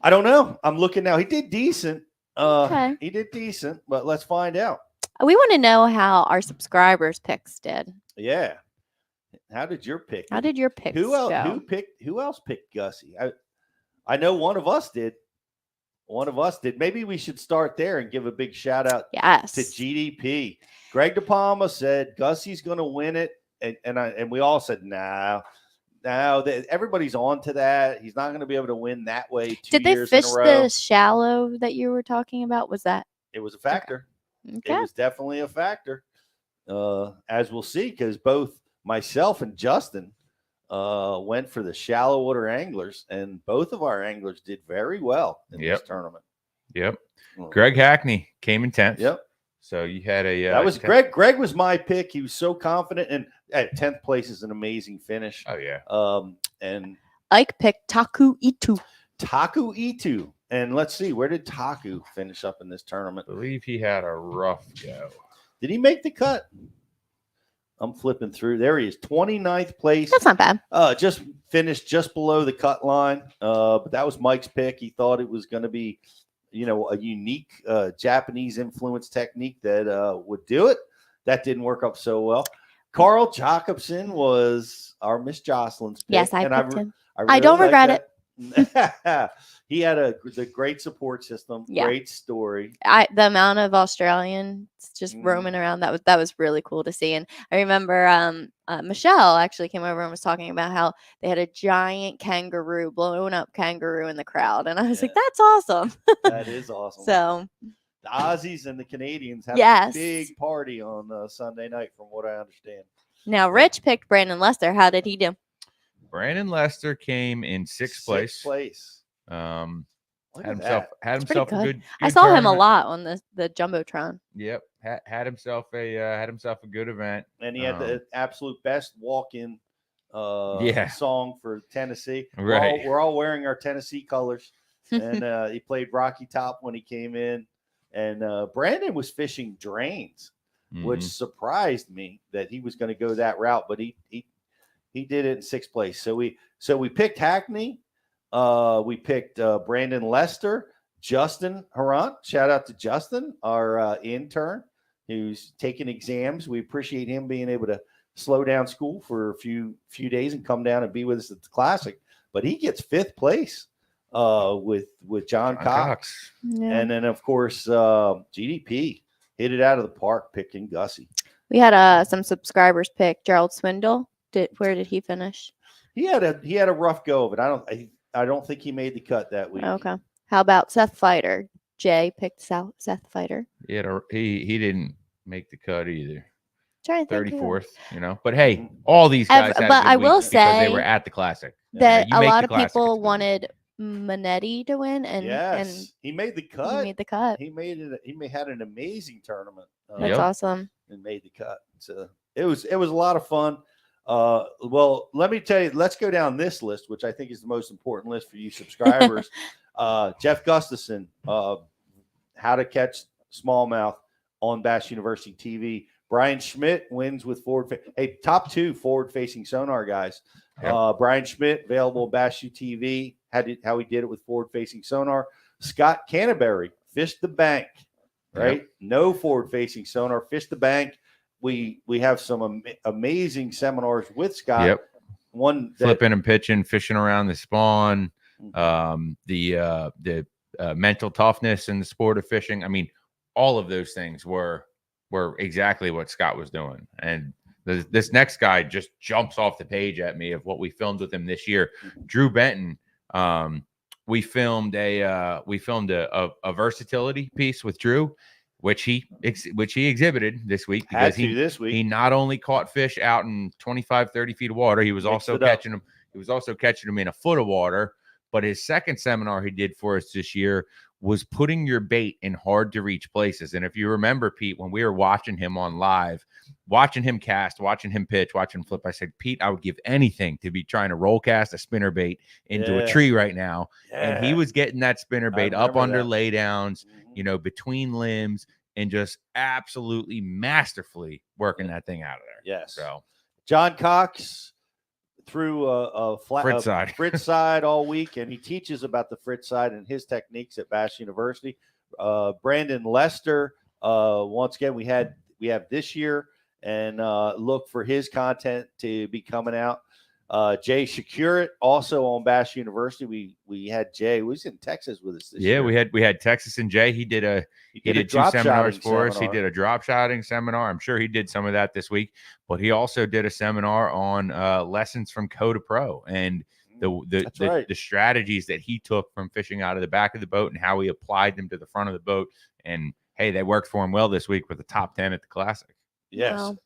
I don't know. I'm looking now. He did decent. Okay. He did decent, but let's find out. We want to know how our subscribers' picks did. Yeah. How did your pick? How did your picks Who else? go? Who else picked Gussie? I know one of us did. One of us did. Maybe we should start there and give a big shout out to GDP. Greg DePalma said Gussie's going to win it, and we all said no. Everybody's on to that. He's not going to be able to win that way. Did they fish the shallow that you were talking about? Was that? It was a factor. Okay. It was definitely a factor, as we'll see, because both myself and Justin went for the shallow water anglers, and both of our anglers did very well in this tournament. Yep. Greg Hackney came in 10th. Yep. So you had a that was 10th. Greg was my pick. He was so confident, and at 10th place is an amazing finish. Oh yeah. And Ike picked Taku Itu. Taku Itu. And let's see, where did Taku finish up in this tournament? I believe he had a rough go. Did he make the cut? I'm flipping through. There he is, 29th place. That's not bad. Just finished just below the cut line. But that was Mike's pick. He thought it was going to be, a unique Japanese influence technique that would do it. That didn't work up so well. Carl Jacobson was our Miss Jocelyn's pick. Yes, I picked him. I don't regret it. He had the great support system. Yeah. Great story. The amount of Australians just roaming around, that was really cool to see. And I remember Michelle actually came over and was talking about how they had a giant kangaroo, blown up kangaroo in the crowd, and I was like, "That's awesome." That is awesome. So the Aussies and the Canadians have a big party on Sunday night, from what I understand. Now, Rich picked Brandon Lester. How did he do? Brandon Lester came in sixth place. Had himself a good I saw him a tournament. lot on the Jumbotron. Yep, had himself a good event, and he had the absolute best walk-in song for Tennessee. Right, we're all wearing our Tennessee colors, and he played Rocky Top when he came in, and Brandon was fishing drains, which surprised me that he was going to go that route, but he did it in sixth place. So we picked Hackney. We picked Brandon Lester, Justin Harant. Shout out to Justin, our intern, who's taking exams. We appreciate him being able to slow down school for a few days and come down and be with us at the Classic. But he gets fifth place with John Cox. Yeah. And then, of course, GDP hit it out of the park picking Gussie. We had some subscribers pick Gerald Swindle. Where did he finish? He had a rough go, but I don't think he made the cut that week. Okay. How about Seth Fighter? Jay picked Seth Fighter. He didn't make the cut either. 34th, But hey, all these guys had a good I will week because say they were at the Classic. That a lot of people wanted Manetti to win, and he made the cut. He made the cut. He made it. He had an amazing tournament. That's awesome. And made the cut. So it was a lot of fun. Well, let me tell you, let's go down this list, which I think is the most important list for you subscribers. Jeff Gustafson, how to catch smallmouth on Bass University TV. Bryan Schmitt wins with top 2 forward-facing sonar guys. Yep. Bryan Schmitt, available on Bass U TV, how he did it with forward-facing sonar. Scott Canterbury, fished the bank, right? Yep. No forward-facing sonar, fished the bank. We have some amazing seminars with Scott. Yep. One flipping and pitching, fishing around the spawn, the mental toughness in the sport of fishing. I mean, all of those things were exactly what Scott was doing. And this next guy just jumps off the page at me of what we filmed with him this year. Drew Benton. We filmed a versatility piece with Drew, which he exhibited this week because he not only caught fish out in 25, 30 feet of water, he was also catching them. He was also catching them in a foot of water. But his second seminar he did for us this year was putting your bait in hard to reach places. And if you remember, Pete, when we were watching him on live, watching him cast, watching him pitch, watching him flip, I said, Pete, I would give anything to be trying to roll cast a spinner bait into a tree right now. Yeah. And he was getting that spinner bait up under laydowns, between limbs, and just absolutely masterfully working that thing out of there. Yes. So John Cox threw a Fritz side all week, and he teaches about the Fritz side and his techniques at Bass University. Brandon Lester, once again, we have this year, and look for his content to be coming out. Jay Przekurat, also on Bass University. We had Jay. He was in Texas with us this year. we had Texas and Jay. He did 2 seminars for us. He did a drop shotting seminar. I'm sure he did some of that this week, but he also did a seminar on lessons from Co to Pro and the strategies that he took from fishing out of the back of the boat and how he applied them to the front of the boat. And hey, they worked for him well this week with the top 10 at the Classic. Yes. Wow.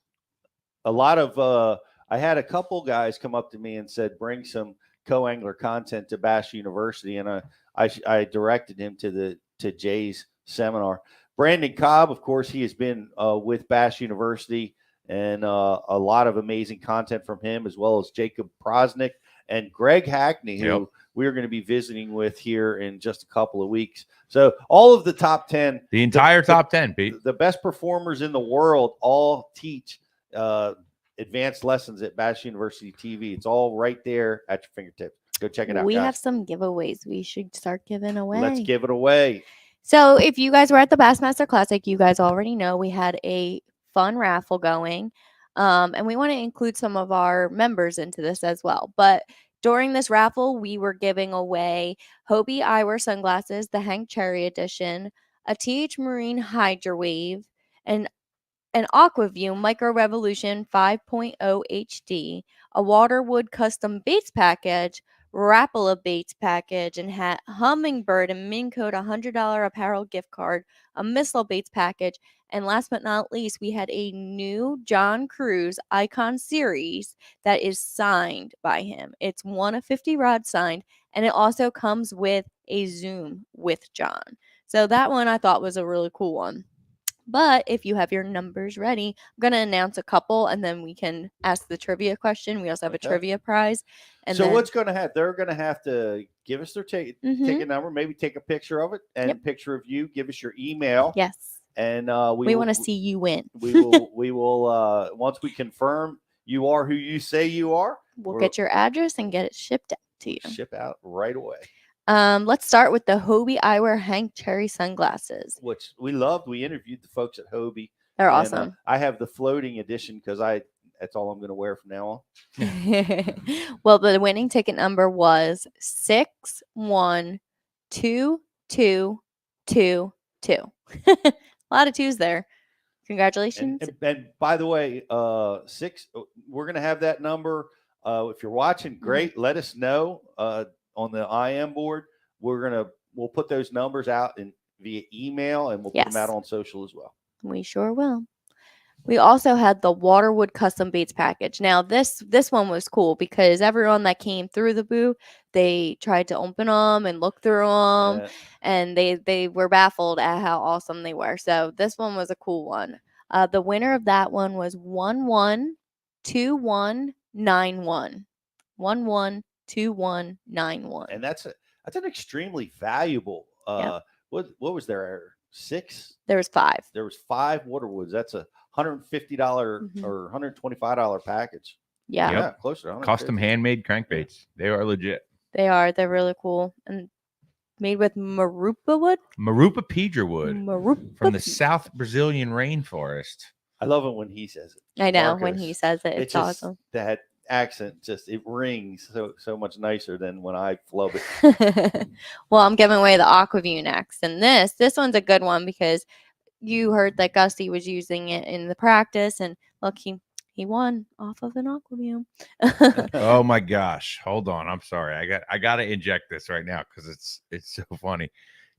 A lot of I had a couple guys come up to me and said, bring some co-angler content to Bass University. And I directed him to Jay's seminar. Brandon Cobb, of course, he has been with Bass University, and a lot of amazing content from him, as well as Jacob Powroznik and Greg Hackney, who we're going to be visiting with here in just a couple of weeks. So all of the top 10, the entire top 10, Pete, the best performers in the world all teach advanced lessons at Bass University TV. It's all right there at your fingertips. Go check it out. We guys. have some giveaways we should start giving away. Let's give it away. So if you guys were at the Bassmaster Classic, you guys already know we had a fun raffle going. And we want to include some of our members into this as well. But during this raffle, we were giving away Hobie eyewear sunglasses, the Hank Cherry edition, a TH Marine Hydra Wave, and an Aquaview Micro Revolution 5.0 HD, a Waterwood custom baits package, Rapala baits package and hat, Hummingbird and Minn Code $100 apparel gift card, a Missile baits package, and last but not least, we had a new John Cruz Icon series that is signed by him. It's one of 50 rods signed, and it also comes with a Zoom with John. So that one I thought was a really cool one. But if you have your numbers ready, I'm going to announce a couple, and then we can ask the trivia question. We also have a trivia prize. And so then, what's going to happen? They're going to have to give us their ticket number, maybe take a picture of it, and a picture of you. Give us your email. Yes. And we want to see you win. we will once we confirm you are who you say you are, we'll get your address and get it shipped out to you. Ship out right away. Let's start with the Hobie eyewear Hank Cherry sunglasses, which we loved. We interviewed the folks at Hobie. They're awesome. I have the floating edition because that's all I'm going to wear from now on. Well, the winning ticket number was 61222. A lot of twos there. Congratulations. And by the way, we're going to have that number. If you're watching, great. Let us know on the IM board. We'll put those numbers out via email, and we'll put them out on social as well. We sure will. We also had the Waterwood custom baits package. Now this one was cool because everyone that came through the booth, they tried to open them and look through them, and they were baffled at how awesome they were. So this one was a cool one. The winner of that one was 112191. 112191. And that's an extremely valuable. What was there? 6? There was 5. There was 5 Waterwoods. That's a $150 or $125 package. Yeah, close to custom handmade crankbaits. They are legit. They are. They're really cool and made with Marupa wood. Marupa Pedra wood from the South Brazilian rainforest. I love it when he says it. I know when he says it. It's awesome. That accent it rings so much nicer than when I flub it. Well, I'm giving away the Aquaview next, and this one's a good one because you heard that Gusty was using it in the practice, and look, he won off of an Aquaview. Oh my gosh, hold on, I'm sorry, I got to inject this right now because it's so funny.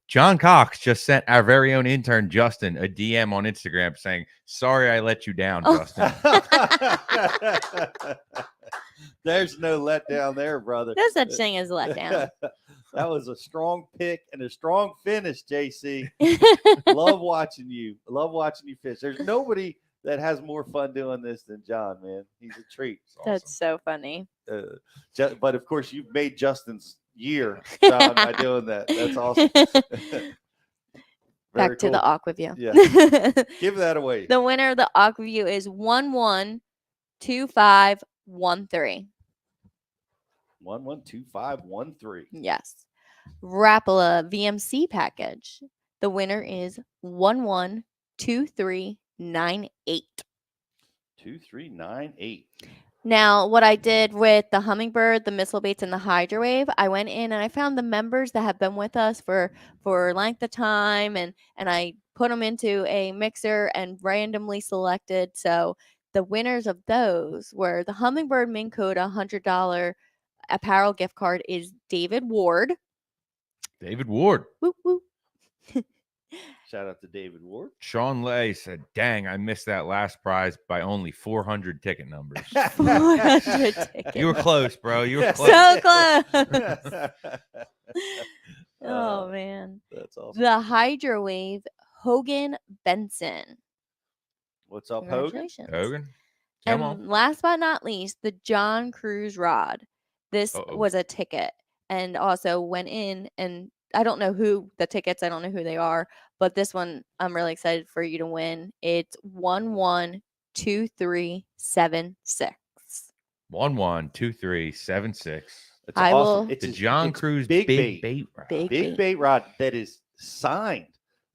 John Cox just sent our very own intern Justin a DM on Instagram saying, "Sorry, I let you down, Justin." There's no letdown there, brother. There's such thing as letdown. That was a strong pick and a strong finish, JC. Love watching you. Love watching you fish. There's nobody that has more fun doing this than John, man. He's a treat. That's so funny. But of course, you've made Justin's year, John, by doing that. That's awesome. Back to the Aquaview. Yeah. Give that away. The winner of the Aquaview is 112513. 112513. Yes. Rapala VMC package. The winner is 112398. 2398. Now, what I did with the Hummingbird, the Missile Baits, and the Hydra Wave, I went in and I found the members that have been with us for length of time, and I put them into a mixer and randomly selected. So the winners of those were the Hummingbird Minn Code $100 apparel gift card is David Ward. David Ward. Woo, woo. Shout out to David Ward. Sean Lay said, "Dang, I missed that last prize by only 400 ticket numbers." 400 tickets. You were close, bro. You were close. So close. Oh, man. That's awesome. The Hydro Wave, Hogan Benson. What's up, Hogan? Congratulations. Hogan, come And on. last but not least, the John Cruz rod. This was a ticket and also went in, and I don't know who the tickets, I don't know who they are, but this one I'm really excited for you to win. It's 112376. 112376. It's I awesome. will- It's The John Cruz big bait rod. big bait rod that is signed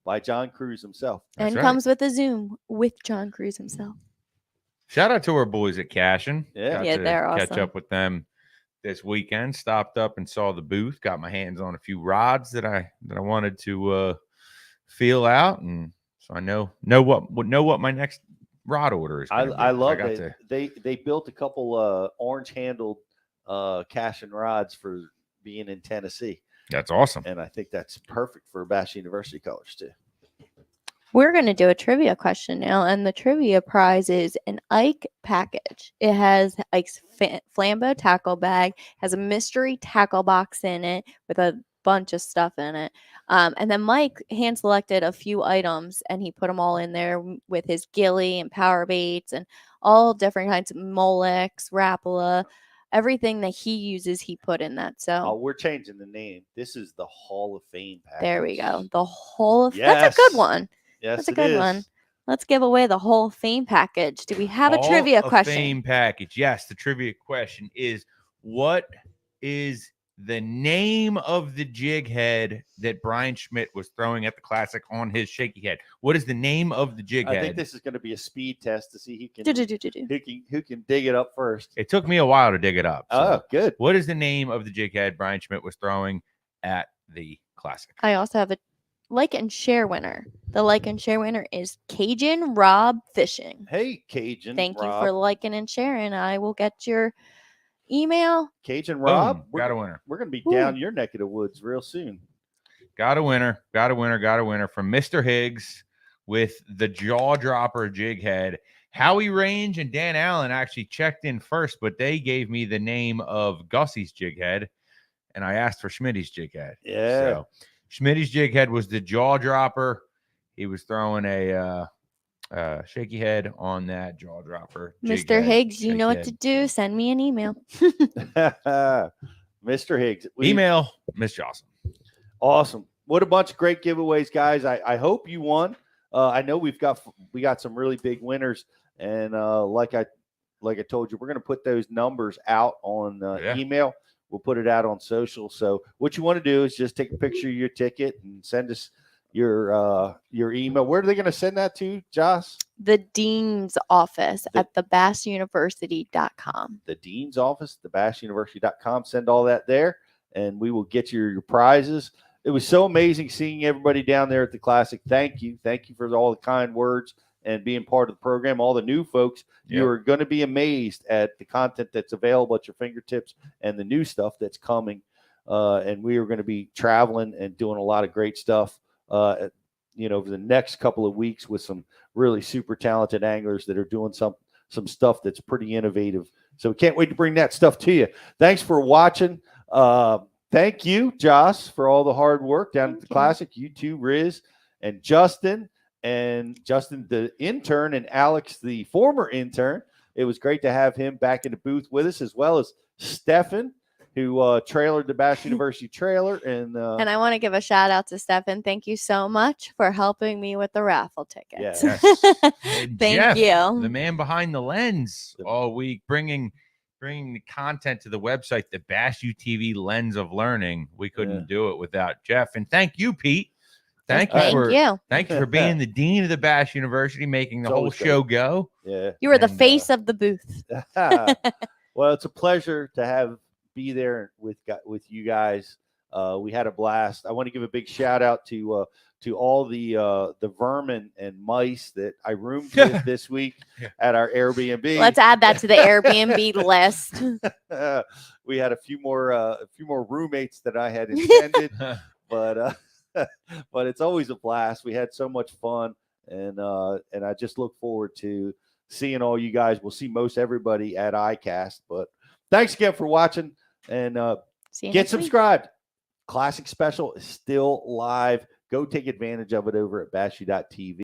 by John Cruz himself. That's And right. comes with a Zoom with John Cruz himself. Shout out to our boys at Cashin. Yeah. Got Yeah, to they're catch awesome. up with them this weekend. Stopped up and saw the booth. Got my hands on a few rods that I wanted to feel out, and so I know what my next rod order is. gonna be. I love got it. to- They built a couple orange handled cash and rods for being in Tennessee, That's awesome. and I think that's perfect for Bass University colors too. We're going to do a trivia question now, and the trivia prize is an Ike package. It has Ike's Flambeau tackle bag, has a mystery tackle box in it with a bunch of stuff in it. And then Mike hand selected a few items, and he put them all in there with his gilly and power baits and all different kinds of Molex, Rapala, everything that he uses, he put in that. So Oh, we're changing the name. This is the Hall of Fame package. there we go. The whole of Yes. that's a good one. Yes, That's a it good is. one. Let's give away the whole Fame package. Do we have a Hall trivia of question? Fame package. Yes, the trivia question is, what is the name of the jig head that Brian Schmitt was throwing at the Classic on his shaky head? What is the name of the jig I head? think this is going to be a speed test to see Do. who can dig it up first. It took me a while to dig it up. so Oh, good. What is the name of the jig head Brian Schmitt was throwing at the Classic? I also have a like and share winner. The like and share winner is Cajun Rob Fishing. Hey, Cajun. Thank you Rob. for liking and sharing. I will get your email. Cajun Rob. Boom, got a winner. We're going to be Ooh. down your neck of the woods real soon. Got a winner from Mr. Higgs with the jaw dropper jig head. Howie Range and Dan Allen actually checked in first, but they gave me the name of Gussie's jig head, and I asked for Schmitty's jig head. Yeah. So Schmitty's jig head was the jaw dropper. He was throwing a shaky head on that jaw dropper. jig Mr. head, Higgs, you shaky know what head. to do. Send me an email. Mr. Higgs. Email Miss Jocelyn. Awesome. What a bunch of great giveaways, guys. I hope you won. I know we got some really big winners, and like I told you, we're going to put those numbers out on email. We'll put it out on social. So what you want to do is just take a picture of your ticket and send us your email. Where are they going to send that to, Joss? The Dean's office at thebassuniversity.com. The Dean's office, thebassuniversity.com. Send all that there, and we will get you your prizes. It was so amazing seeing everybody down there at the Classic. Thank you. Thank you for all the kind words and being part of the program. All the new folks, you are going to be amazed at the content that's available at your fingertips and the new stuff that's coming. And we are going to be traveling and doing a lot of great stuff, over the next couple of weeks with some really super talented anglers that are doing some stuff that's pretty innovative. So we can't wait to bring that stuff to you. Thanks for watching. Thank you, Joss, for all the hard work down at the Classic. You too, Riz and Justin. And Justin, the intern, and Alex, the former intern. It was great to have him back in the booth with us, as well as Stefan, who trailered the Bass University trailer. And I want to give a shout out to Stefan. Thank you so much for helping me with the raffle tickets. Yes. Thank Jeff, you. the man behind the lens all week, bringing the content to the website, the Bass UTV Lens of Learning. We couldn't do it without Jeff. And thank you, Pete. Thank you for being the dean of the Bass University, making the whole show go. Yeah, you were the face of the booth. Well, it's a pleasure to be there with you guys. We had a blast. I want to give a big shout out to all the vermin and mice that I roomed with this week at our Airbnb. Let's add that to the Airbnb list. We had a few more roommates than I had intended, but but it's always a blast. We had so much fun, and I just look forward to seeing all you guys. We'll see most everybody at ICAST. But thanks again for watching, and get subscribed. Classic Special is still live. Go take advantage of it over at bashu.tv.